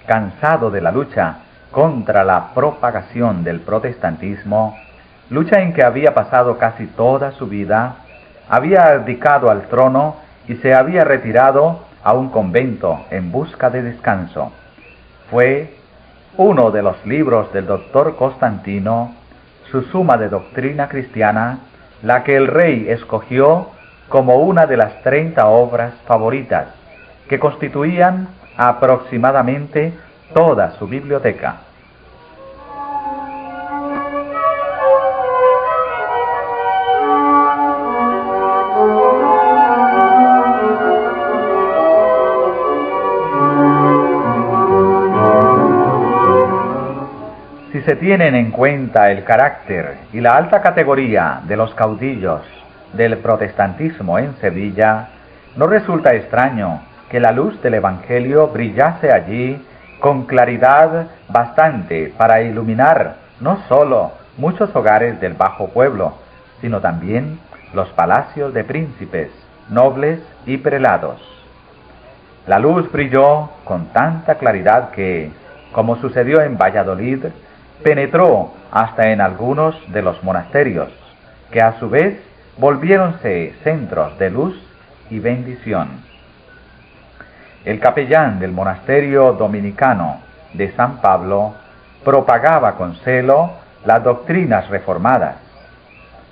cansado de la lucha contra la propagación del protestantismo, lucha en que había pasado casi toda su vida, había abdicado al trono y se había retirado a un convento en busca de descanso, fue uno de los libros del doctor Constantino, su Suma de Doctrina Cristiana, la que el rey escogió como una de las 30 obras favoritas, que constituían aproximadamente toda su biblioteca. Si se tienen en cuenta el carácter y la alta categoría de los caudillos del protestantismo en Sevilla, no resulta extraño que la luz del Evangelio brillase allí con claridad bastante para iluminar no sólo muchos hogares del bajo pueblo, sino también los palacios de príncipes, nobles y prelados. La luz brilló con tanta claridad que, como sucedió en Valladolid, penetró hasta en algunos de los monasterios, que a su vez volviéronse centros de luz y bendición. El capellán del monasterio dominicano de San Pablo propagaba con celo las doctrinas reformadas.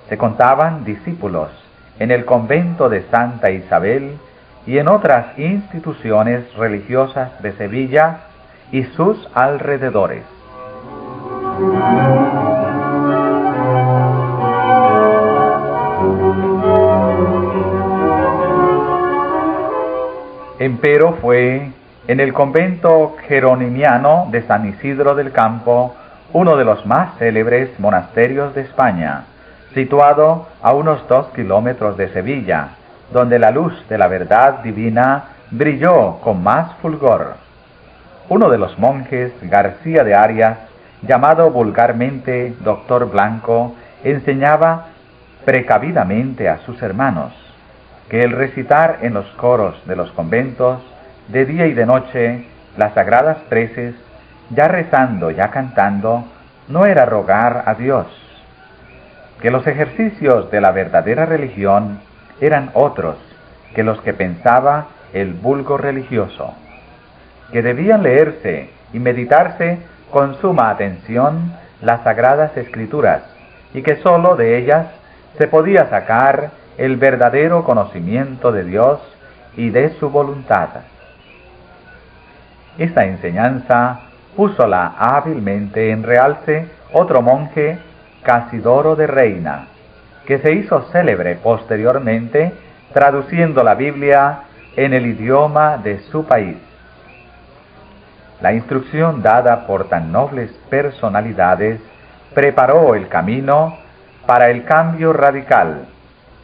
Se contaban discípulos en el convento de Santa Isabel y en otras instituciones religiosas de Sevilla y sus alrededores. Empero fue en el convento jeronimiano de San Isidro del Campo uno de los más célebres monasterios de España, situado a unos 2 kilómetros de Sevilla, donde la luz de la verdad divina brilló con más fulgor. Uno de los monjes, García de Arias, llamado vulgarmente Doctor Blanco, enseñaba precavidamente a sus hermanos que el recitar en los coros de los conventos, de día y de noche, las sagradas preces, ya rezando, ya cantando, no era rogar a Dios, que los ejercicios de la verdadera religión eran otros que los que pensaba el vulgo religioso, que debían leerse y meditarse con suma atención las sagradas escrituras, y que sólo de ellas se podía sacar el verdadero conocimiento de Dios y de su voluntad. Esta enseñanza púsola hábilmente en realce otro monje Casidoro de Reina, que se hizo célebre posteriormente traduciendo la Biblia en el idioma de su país. La instrucción dada por tan nobles personalidades preparó el camino para el cambio radical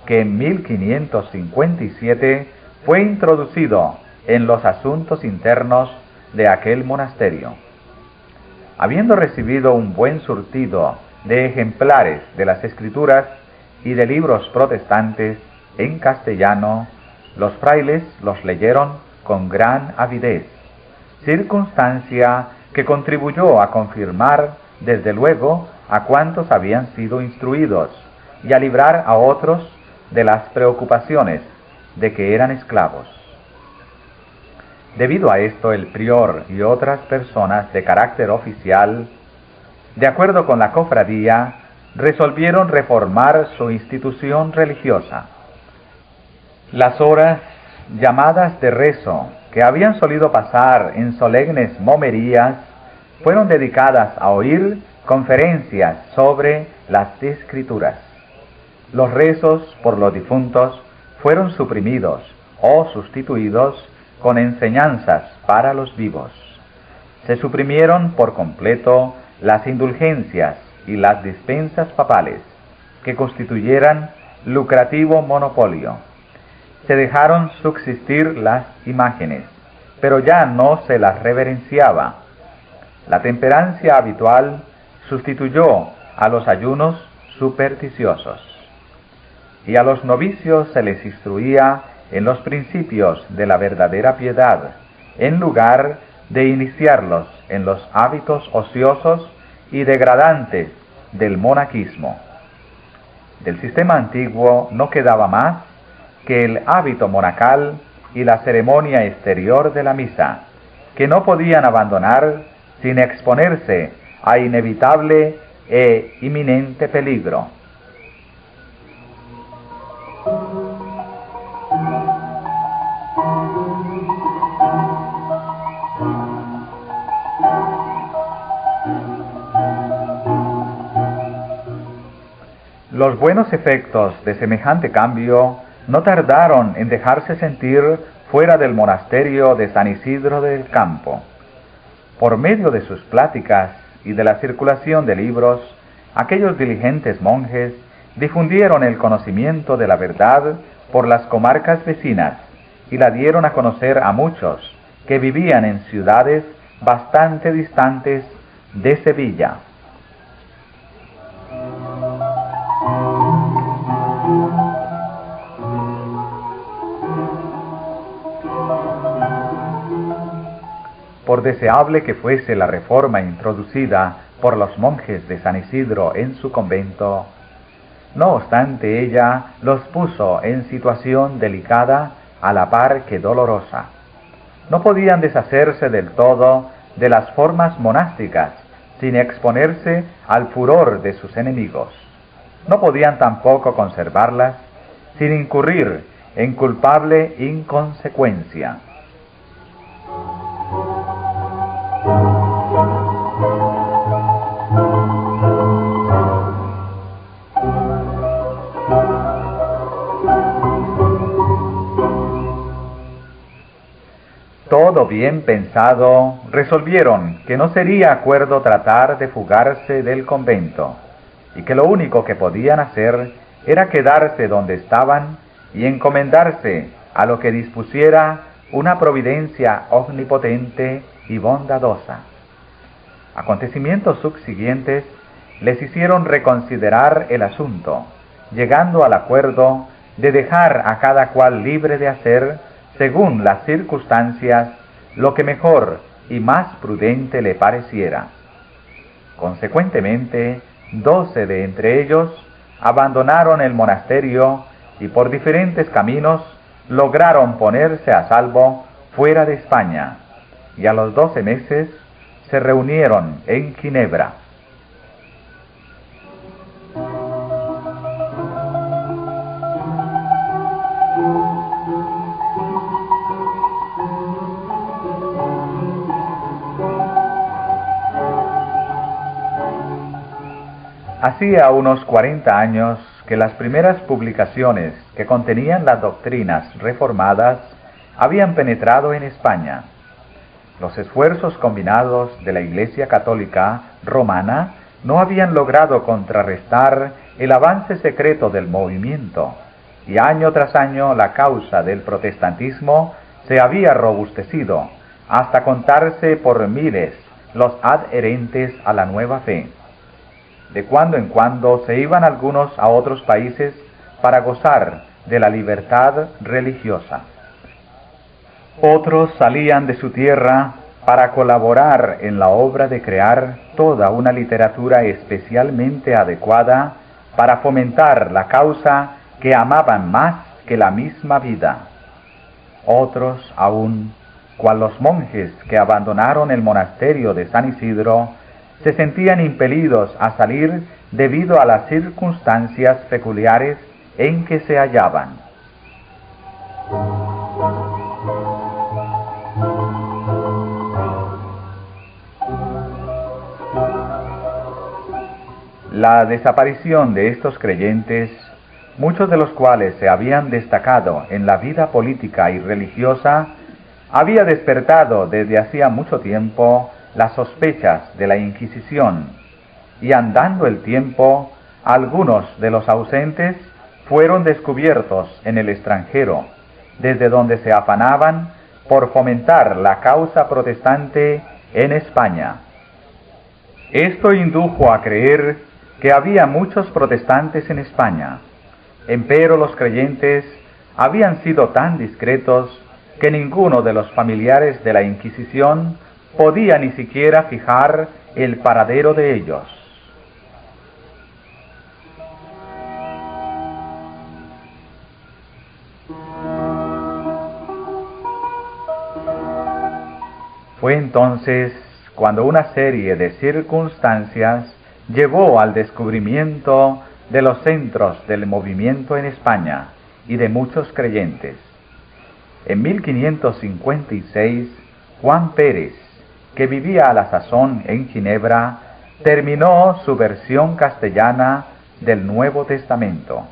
que en 1557 fue introducido en los asuntos internos de aquel monasterio. Habiendo recibido un buen surtido de ejemplares de las Escrituras y de libros protestantes en castellano, los frailes los leyeron con gran avidez, circunstancia que contribuyó a confirmar desde luego a cuantos habían sido instruidos y a librar a otros de las preocupaciones de que eran esclavos. Debido a esto, el prior y otras personas de carácter oficial, de acuerdo con la cofradía, resolvieron reformar su institución religiosa. Las horas llamadas de rezo, que habían solido pasar en solemnes momerías, fueron dedicadas a oír conferencias sobre las Escrituras. Los rezos por los difuntos fueron suprimidos o sustituidos con enseñanzas para los vivos. Se suprimieron por completo las indulgencias y las dispensas papales, que constituyeran lucrativo monopolio. Se dejaron subsistir las imágenes, pero ya no se las reverenciaba. La temperancia habitual sustituyó a los ayunos supersticiosos, y a los novicios se les instruía en los principios de la verdadera piedad, en lugar de iniciarlos en los hábitos ociosos y degradantes del monaquismo. Del sistema antiguo no quedaba más que el hábito monacal y la ceremonia exterior de la misa, que no podían abandonar sin exponerse a inevitable e inminente peligro. Los buenos efectos de semejante cambio no tardaron en dejarse sentir fuera del monasterio de San Isidro del Campo. Por medio de sus pláticas y de la circulación de libros, aquellos diligentes monjes difundieron el conocimiento de la verdad por las comarcas vecinas y la dieron a conocer a muchos que vivían en ciudades bastante distantes de Sevilla. Por deseable que fuese la reforma introducida por los monjes de San Isidro en su convento, no obstante ella los puso en situación delicada a la par que dolorosa. No podían deshacerse del todo de las formas monásticas sin exponerse al furor de sus enemigos. No podían tampoco conservarlas sin incurrir en culpable inconsecuencia. Todo bien pensado, resolvieron que no sería acuerdo tratar de fugarse del convento, y que lo único que podían hacer era quedarse donde estaban y encomendarse a lo que dispusiera una providencia omnipotente y bondadosa. Acontecimientos subsiguientes les hicieron reconsiderar el asunto, llegando al acuerdo de dejar a cada cual libre de hacer, según las circunstancias, lo que mejor y más prudente le pareciera. Consecuentemente, 12 de entre ellos abandonaron el monasterio y por diferentes caminos lograron ponerse a salvo fuera de España, y a los 12 meses se reunieron en Ginebra. Hacía unos 40 años que las primeras publicaciones que contenían las doctrinas reformadas habían penetrado en España. Los esfuerzos combinados de la Iglesia Católica Romana no habían logrado contrarrestar el avance secreto del movimiento, y año tras año la causa del protestantismo se había robustecido, hasta contarse por miles los adherentes a la nueva fe. De cuando en cuando se iban algunos a otros países para gozar de la libertad religiosa. Otros salían de su tierra para colaborar en la obra de crear toda una literatura especialmente adecuada para fomentar la causa que amaban más que la misma vida. Otros aún, cual los monjes que abandonaron el monasterio de San Isidro, se sentían impelidos a salir debido a las circunstancias peculiares en que se hallaban. La desaparición de estos creyentes, muchos de los cuales se habían destacado en la vida política y religiosa, había despertado desde hacía mucho tiempo las sospechas de la Inquisición, y andando el tiempo, algunos de los ausentes fueron descubiertos en el extranjero, desde donde se afanaban por fomentar la causa protestante en España. Esto indujo a creer que había muchos protestantes en España, empero los creyentes habían sido tan discretos que ninguno de los familiares de la Inquisición podía ni siquiera fijar el paradero de ellos. Fue entonces cuando una serie de circunstancias llevó al descubrimiento de los centros del movimiento en España y de muchos creyentes. En 1556, Juan Pérez, que vivía a la sazón en Ginebra, terminó su versión castellana del Nuevo Testamento.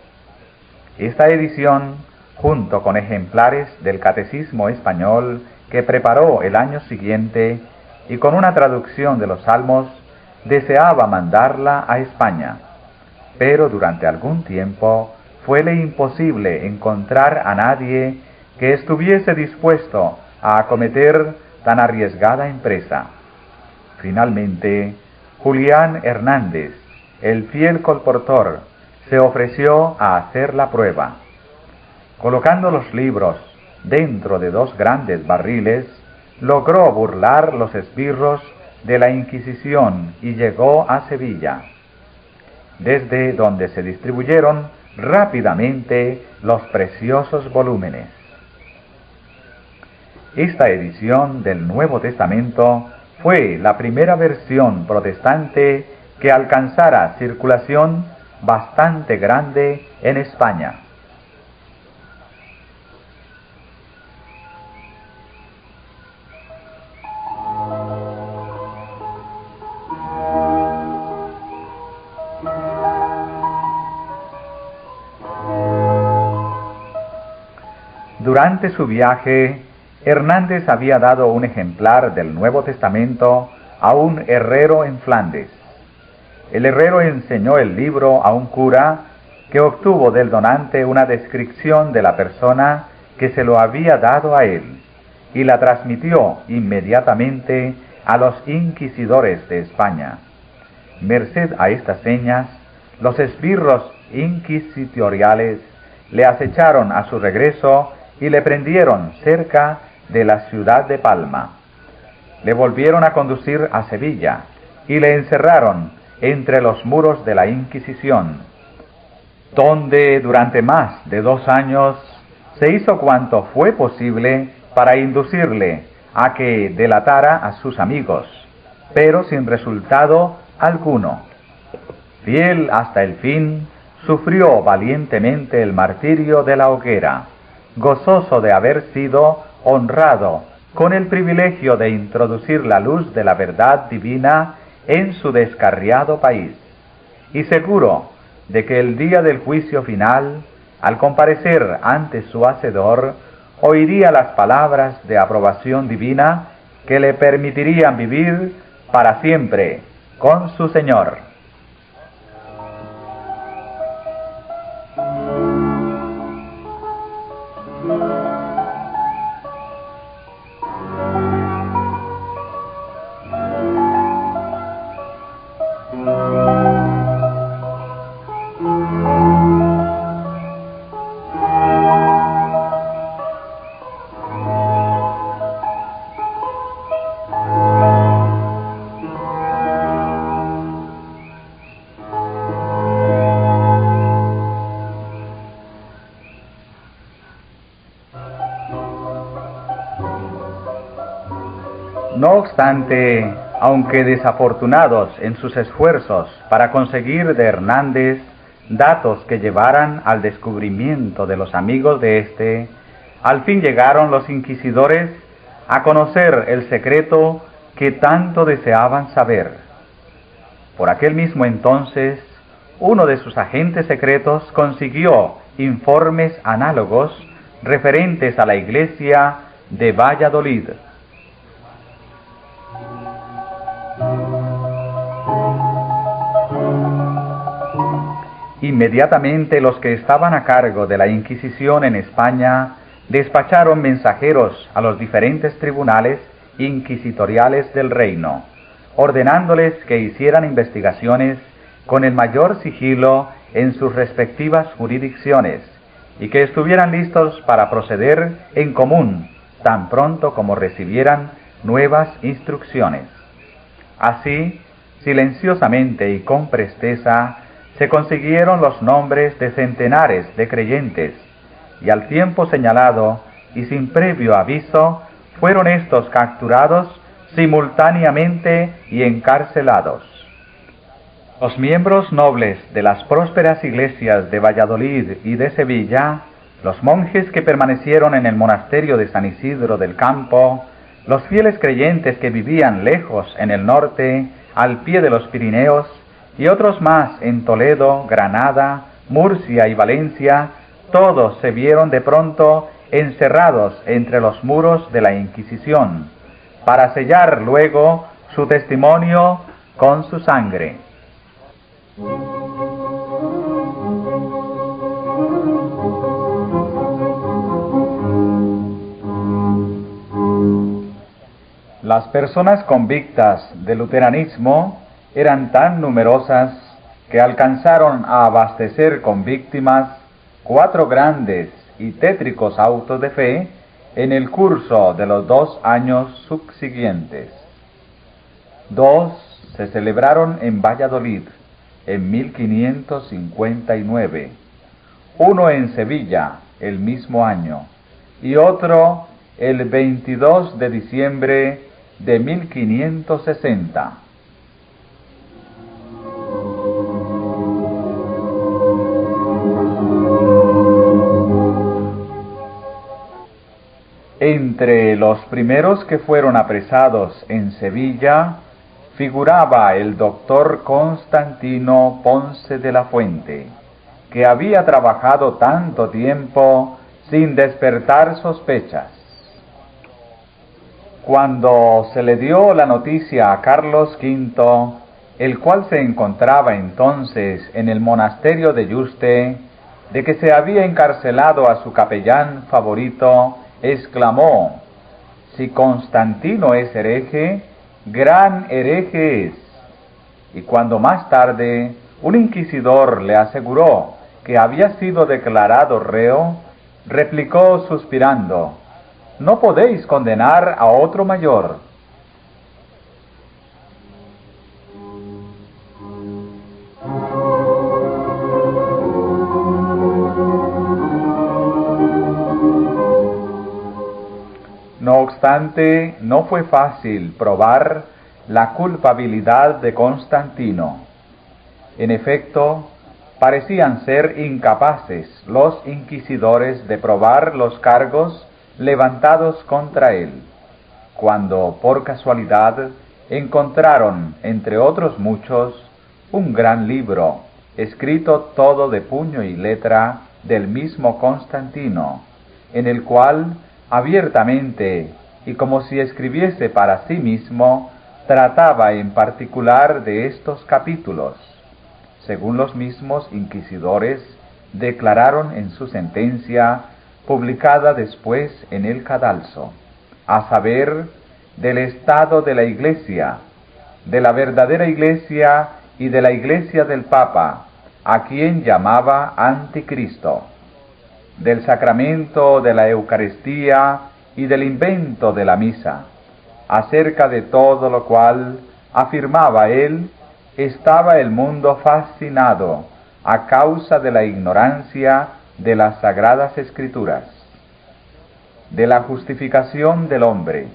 Esta edición, junto con ejemplares del Catecismo español que preparó el año siguiente y con una traducción de los Salmos, deseaba mandarla a España, pero durante algún tiempo fuele imposible encontrar a nadie que estuviese dispuesto a acometer tan arriesgada empresa. Finalmente, Julián Hernández, el fiel colportor, se ofreció a hacer la prueba. Colocando los libros dentro de 2 grandes barriles, logró burlar los esbirros de la Inquisición y llegó a Sevilla, desde donde se distribuyeron rápidamente los preciosos volúmenes. Esta edición del Nuevo Testamento fue la primera versión protestante que alcanzara circulación bastante grande en España. Durante su viaje, Hernández había dado un ejemplar del Nuevo Testamento a un herrero en Flandes. El herrero enseñó el libro a un cura que obtuvo del donante una descripción de la persona que se lo había dado a él y la transmitió inmediatamente a los inquisidores de España. Merced a estas señas, los esbirros inquisitoriales le acecharon a su regreso y le prendieron cerca de la ciudad de Palma. Le volvieron a conducir a Sevilla y le encerraron entre los muros de la Inquisición, donde durante más de 2 años se hizo cuanto fue posible para inducirle a que delatara a sus amigos, pero sin resultado alguno. Fiel hasta el fin, sufrió valientemente el martirio de la hoguera, gozoso de haber sido honrado con el privilegio de introducir la luz de la verdad divina en su descarriado país. y seguro de que el día del juicio final, al comparecer ante su Hacedor, oiría las palabras de aprobación divina que le permitirían vivir para siempre con su Señor. No obstante, aunque desafortunados en sus esfuerzos para conseguir de Hernández datos que llevaran al descubrimiento de los amigos de éste, al fin llegaron los inquisidores a conocer el secreto que tanto deseaban saber. Por aquel mismo entonces, uno de sus agentes secretos consiguió informes análogos referentes a la iglesia de Valladolid. Inmediatamente los que estaban a cargo de la Inquisición en España despacharon mensajeros a los diferentes tribunales inquisitoriales del reino, ordenándoles que hicieran investigaciones con el mayor sigilo en sus respectivas jurisdicciones y que estuvieran listos para proceder en común tan pronto como recibieran nuevas instrucciones. Así, silenciosamente y con presteza, se consiguieron los nombres de centenares de creyentes, y al tiempo señalado y sin previo aviso, fueron estos capturados simultáneamente y encarcelados. Los miembros nobles de las prósperas iglesias de Valladolid y de Sevilla, los monjes que permanecieron en el monasterio de San Isidro del Campo, los fieles creyentes que vivían lejos en el norte, al pie de los Pirineos, y otros más en Toledo, Granada, Murcia y Valencia, todos se vieron de pronto encerrados entre los muros de la Inquisición, para sellar luego su testimonio con su sangre. Las personas convictas del luteranismo eran tan numerosas que alcanzaron a abastecer con víctimas 4 grandes y tétricos autos de fe en el curso de los 2 años subsiguientes. 2 se celebraron en Valladolid en 1559, uno en Sevilla el mismo año y otro el 22 de diciembre de 1560. Entre los primeros que fueron apresados en Sevilla figuraba el doctor Constantino Ponce de la Fuente, que había trabajado tanto tiempo sin despertar sospechas. Cuando se le dio la noticia a Carlos V, el cual se encontraba entonces en el monasterio de Yuste, de que se había encarcelado a su capellán favorito, exclamó: «Si Constantino es hereje, gran hereje es». Y cuando más tarde un inquisidor le aseguró que había sido declarado reo, replicó suspirando: «No podéis condenar a otro mayor». No obstante, no fue fácil probar la culpabilidad de Constantino. En efecto, parecían ser incapaces los inquisidores de probar los cargos levantados contra él, cuando por casualidad encontraron, entre otros muchos, un gran libro, escrito todo de puño y letra del mismo Constantino, en el cual abiertamente y como si escribiese para sí mismo, trataba en particular de estos capítulos, según los mismos inquisidores declararon en su sentencia, publicada después en el cadalso, a saber, del estado de la Iglesia, de la verdadera Iglesia y de la Iglesia del Papa, a quien llamaba Anticristo, del sacramento de la Eucaristía y del invento de la misa, acerca de todo lo cual, afirmaba él, estaba el mundo fascinado a causa de la ignorancia de las Sagradas Escrituras, de la justificación del hombre,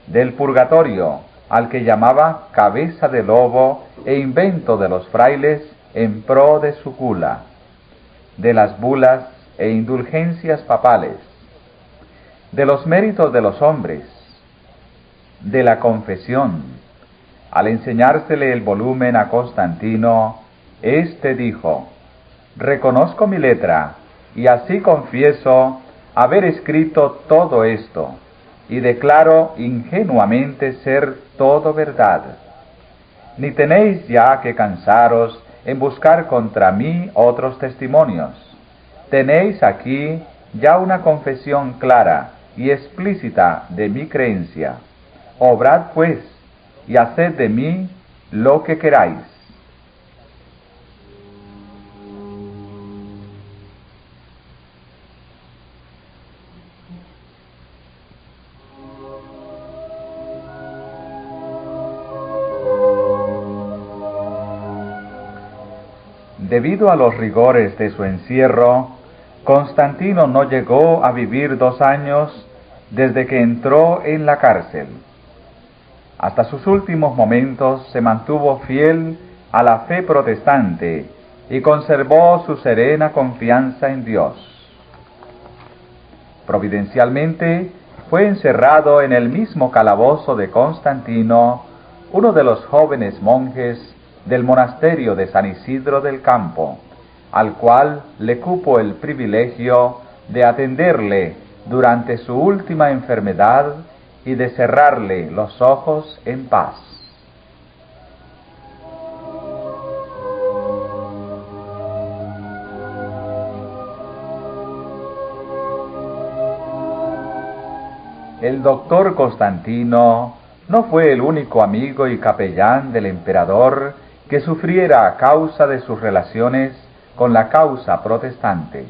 del purgatorio, al que llamaba cabeza de lobo e invento de los frailes en pro de su gula, de las bulas e indulgencias papales, de los méritos de los hombres, de la confesión. Al enseñársele el volumen a Constantino, éste dijo: reconozco mi letra, y así confieso haber escrito todo esto, y declaro ingenuamente ser todo verdad. Ni tenéis ya que cansaros en buscar contra mí otros testimonios. Tenéis aquí ya una confesión clara y explícita de mi creencia. Obrad pues, y haced de mí lo que queráis. Debido a los rigores de su encierro, Constantino no llegó a vivir 2 años desde que entró en la cárcel. Hasta sus últimos momentos se mantuvo fiel a la fe protestante y conservó su serena confianza en Dios. Providencialmente fue encerrado en el mismo calabozo de Constantino uno de los jóvenes monjes del monasterio de San Isidro del Campo, al cual le cupo el privilegio de atenderle durante su última enfermedad y de cerrarle los ojos en paz. El doctor Constantino no fue el único amigo y capellán del emperador que sufriera a causa de sus relaciones con la causa protestante.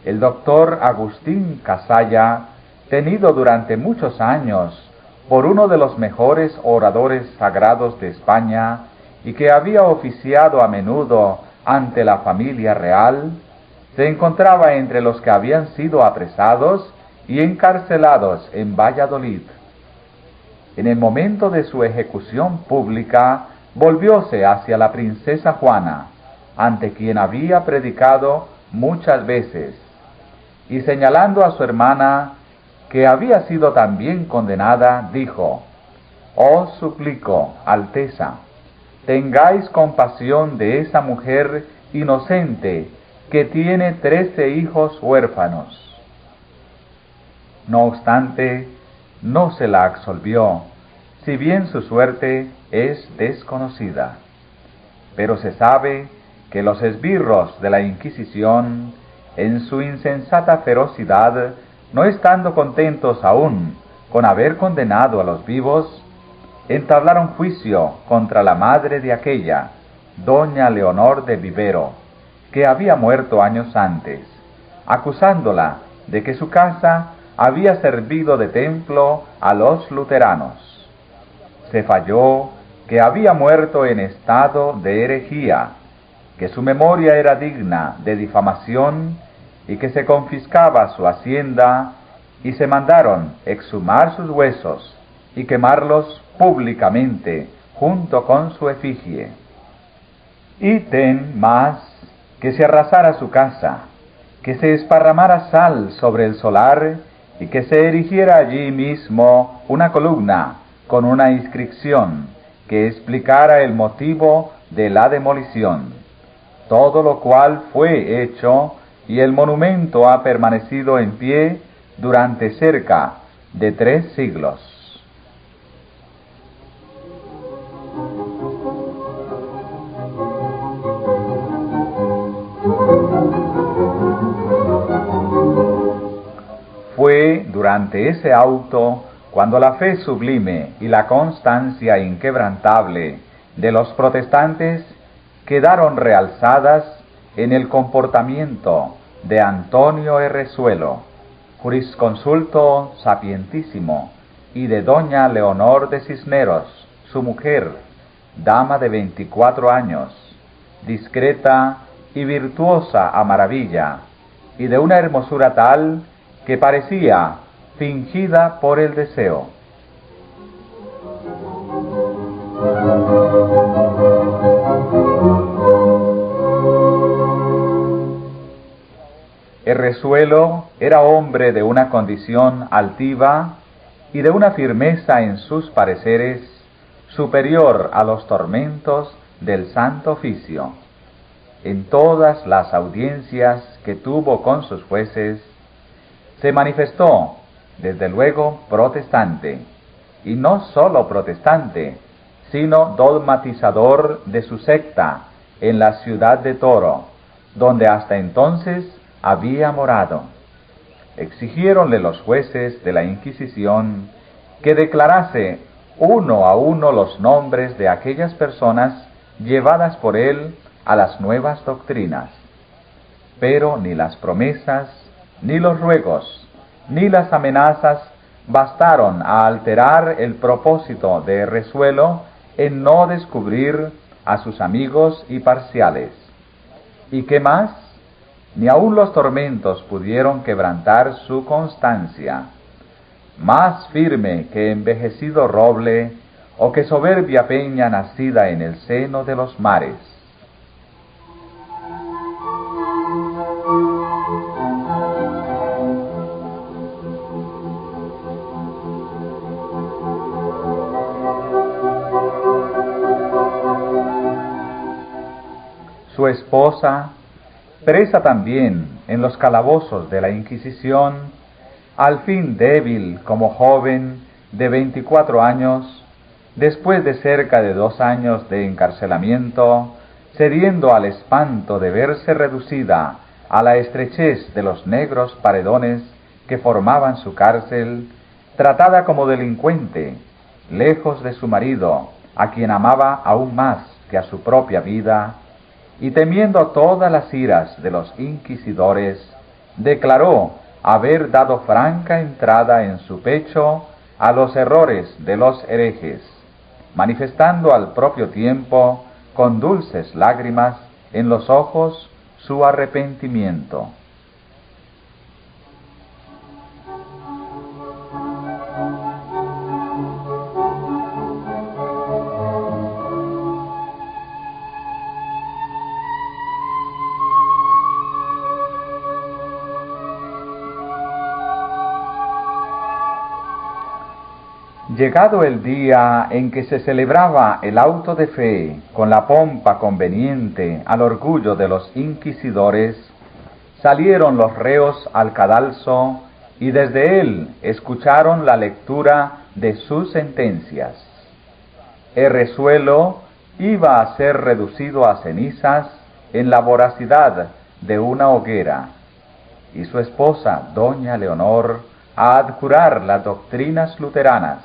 El doctor Agustín Casalla, tenido durante muchos años por uno de los mejores oradores sagrados de España y que había oficiado a menudo ante la familia real, se encontraba entre los que habían sido apresados y encarcelados en Valladolid. En el momento de su ejecución pública, volvióse hacia la princesa Juana, ante quien había predicado muchas veces, y señalando a su hermana, que había sido también condenada, dijo: «Os suplico, Alteza, tengáis compasión de esa mujer inocente que tiene 13 hijos huérfanos». No obstante, no se la absolvió, si bien su suerte es desconocida. Pero se sabe que los esbirros de la Inquisición, en su insensata ferocidad, no estando contentos aún con haber condenado a los vivos, entablaron juicio contra la madre de aquella, doña Leonor de Vivero, que había muerto años antes, acusándola de que su casa había servido de templo a los luteranos. Se falló que había muerto en estado de herejía, que su memoria era digna de difamación y que se confiscaba su hacienda, y se mandaron exhumar sus huesos y quemarlos públicamente junto con su efigie. Ítem más que se arrasara su casa, que se esparramara sal sobre el solar y que se erigiera allí mismo una columna con una inscripción que explicara el motivo de la demolición, todo lo cual fue hecho y el monumento ha permanecido en pie durante cerca de 3 siglos. Fue durante ese auto cuando la fe sublime y la constancia inquebrantable de los protestantes quedaron realzadas en el comportamiento de Antonio Errezuelo, jurisconsulto sapientísimo, y de doña Leonor de Cisneros, su mujer, dama de 24 años, discreta y virtuosa a maravilla, y de una hermosura tal que parecía fingida por el deseo. Errezuelo era hombre de una condición altiva y de una firmeza en sus pareceres superior a los tormentos del Santo Oficio. En todas las audiencias que tuvo con sus jueces, se manifestó, desde luego, protestante, y no sólo protestante, sino dogmatizador de su secta en la ciudad de Toro, donde hasta entonces había morado. Exigiéronle los jueces de la Inquisición que declarase uno a uno los nombres de aquellas personas llevadas por él a las nuevas doctrinas. Pero ni las promesas, ni los ruegos, ni las amenazas bastaron a alterar el propósito de Errezuelo en no descubrir a sus amigos y parciales. ¿Y qué más? Ni aun los tormentos pudieron quebrantar su constancia. Más firme que envejecido roble, o que soberbia peña nacida en el seno de los mares. Su esposa, presa también en los calabozos de la Inquisición, al fin débil como joven de 24 años, después de cerca de 2 años de encarcelamiento, cediendo al espanto de verse reducida a la estrechez de los negros paredones que formaban su cárcel, tratada como delincuente, lejos de su marido, a quien amaba aún más que a su propia vida, y temiendo todas las iras de los inquisidores, declaró haber dado franca entrada en su pecho a los errores de los herejes, manifestando al propio tiempo, con dulces lágrimas en los ojos, su arrepentimiento. Llegado el día en que se celebraba el auto de fe con la pompa conveniente al orgullo de los inquisidores, salieron los reos al cadalso y desde él escucharon la lectura de sus sentencias. Errezuelo iba a ser reducido a cenizas en la voracidad de una hoguera, y su esposa, doña Leonor, a adjurar las doctrinas luteranas,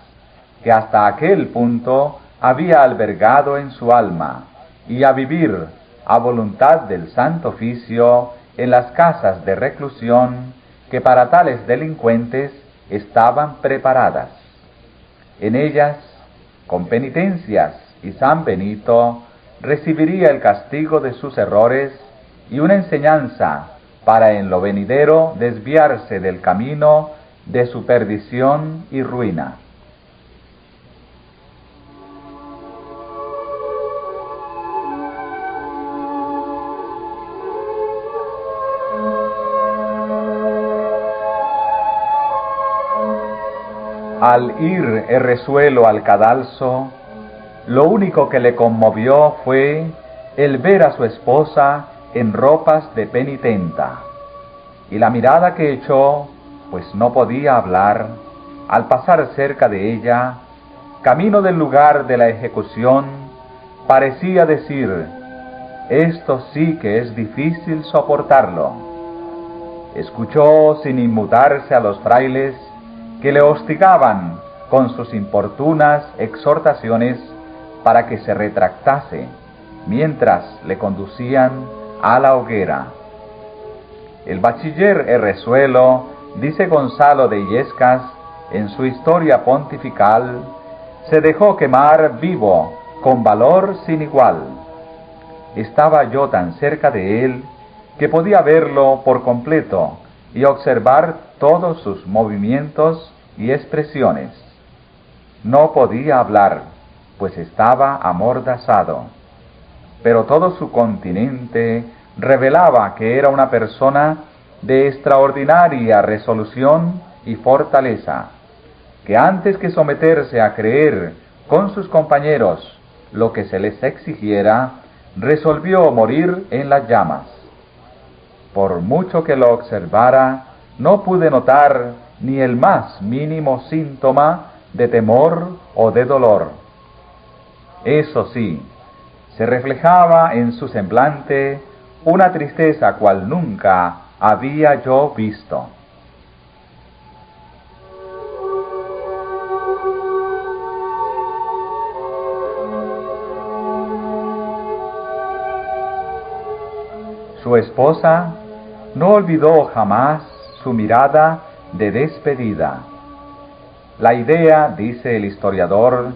que hasta aquel punto había albergado en su alma, y a vivir a voluntad del Santo Oficio en las casas de reclusión que para tales delincuentes estaban preparadas. En ellas, con penitencias y San Benito, recibiría el castigo de sus errores y una enseñanza para en lo venidero desviarse del camino de su perdición y ruina. Al ir Errezuelo al cadalso, lo único que le conmovió fue el ver a su esposa en ropas de penitenta, y la mirada que echó, pues no podía hablar, al pasar cerca de ella, camino del lugar de la ejecución, parecía decir: esto sí que es difícil soportarlo. Escuchó sin inmutarse a los frailes que le hostigaban con sus importunas exhortaciones para que se retractase, mientras le conducían a la hoguera. El bachiller Herrezuelo, dice Gonzalo de Illescas en su Historia Pontifical, se dejó quemar vivo, con valor sin igual. Estaba yo tan cerca de él que podía verlo por completo y observar todos sus movimientos y expresiones. No podía hablar, pues estaba amordazado, pero todo su continente revelaba que era una persona de extraordinaria resolución y fortaleza, que antes que someterse a creer con sus compañeros lo que se les exigiera, resolvió morir en las llamas. Por mucho que lo observara, no pude notar ni el más mínimo síntoma de temor o de dolor. Eso sí, se reflejaba en su semblante una tristeza cual nunca había yo visto. Su esposa no olvidó jamás su mirada de despedida. La idea, dice el historiador,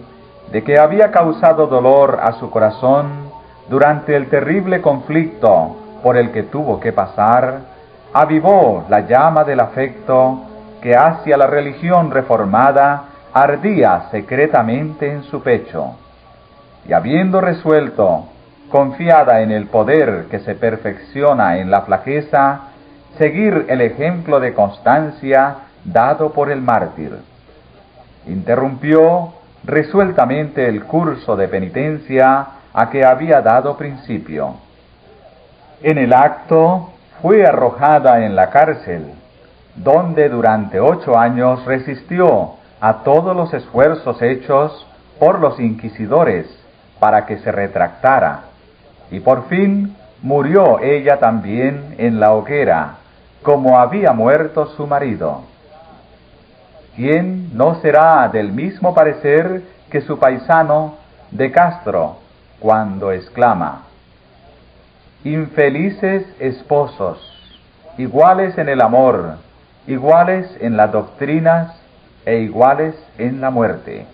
de que había causado dolor a su corazón durante el terrible conflicto por el que tuvo que pasar, avivó la llama del afecto que hacia la religión reformada ardía secretamente en su pecho. Y habiendo resuelto, confiada en el poder que se perfecciona en la flaqueza, seguir el ejemplo de constancia dado por el mártir, interrumpió resueltamente el curso de penitencia a que había dado principio. En el acto fue arrojada en la cárcel, donde durante 8 años resistió a todos los esfuerzos hechos por los inquisidores para que se retractara, y por fin murió ella también en la hoguera, como había muerto su marido. ¿Quién no será del mismo parecer que su paisano de Castro, cuando exclama: infelices esposos, iguales en el amor, iguales en las doctrinas e iguales en la muerte?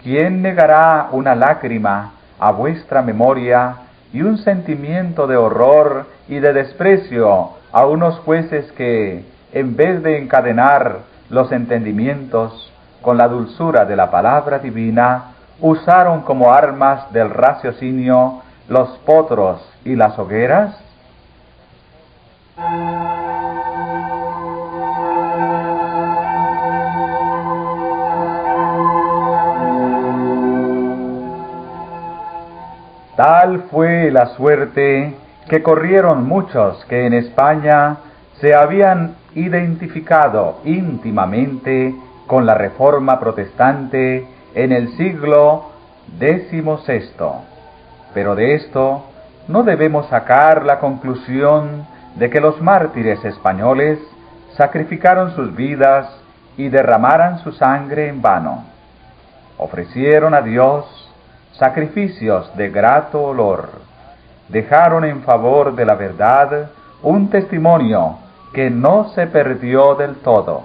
¿Quién negará una lágrima a vuestra memoria y un sentimiento de horror y de desprecio a unos jueces que, en vez de encadenar los entendimientos con la dulzura de la palabra divina, usaron como armas del raciocinio los potros y las hogueras? Tal fue la suerte que corrieron muchos que en España se habían identificado íntimamente con la Reforma protestante en el siglo XVI. Pero de esto no debemos sacar la conclusión de que los mártires españoles sacrificaron sus vidas y derramaran su sangre en vano. Ofrecieron a Dios sacrificios de grato olor. Dejaron en favor de la verdad un testimonio que no se perdió del todo.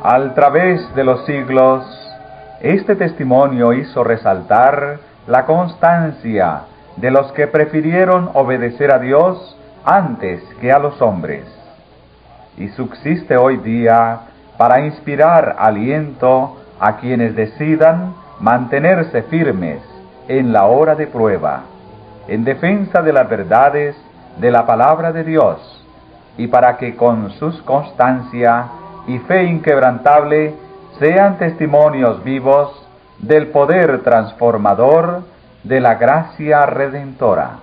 Al través de los siglos, este testimonio hizo resaltar la constancia de los que prefirieron obedecer a Dios antes que a los hombres, y subsiste hoy día para inspirar aliento a quienes decidan mantenerse firmes en la hora de prueba, en defensa de las verdades de la palabra de Dios, y para que con sus constancia y fe inquebrantable sean testimonios vivos del poder transformador de la gracia redentora.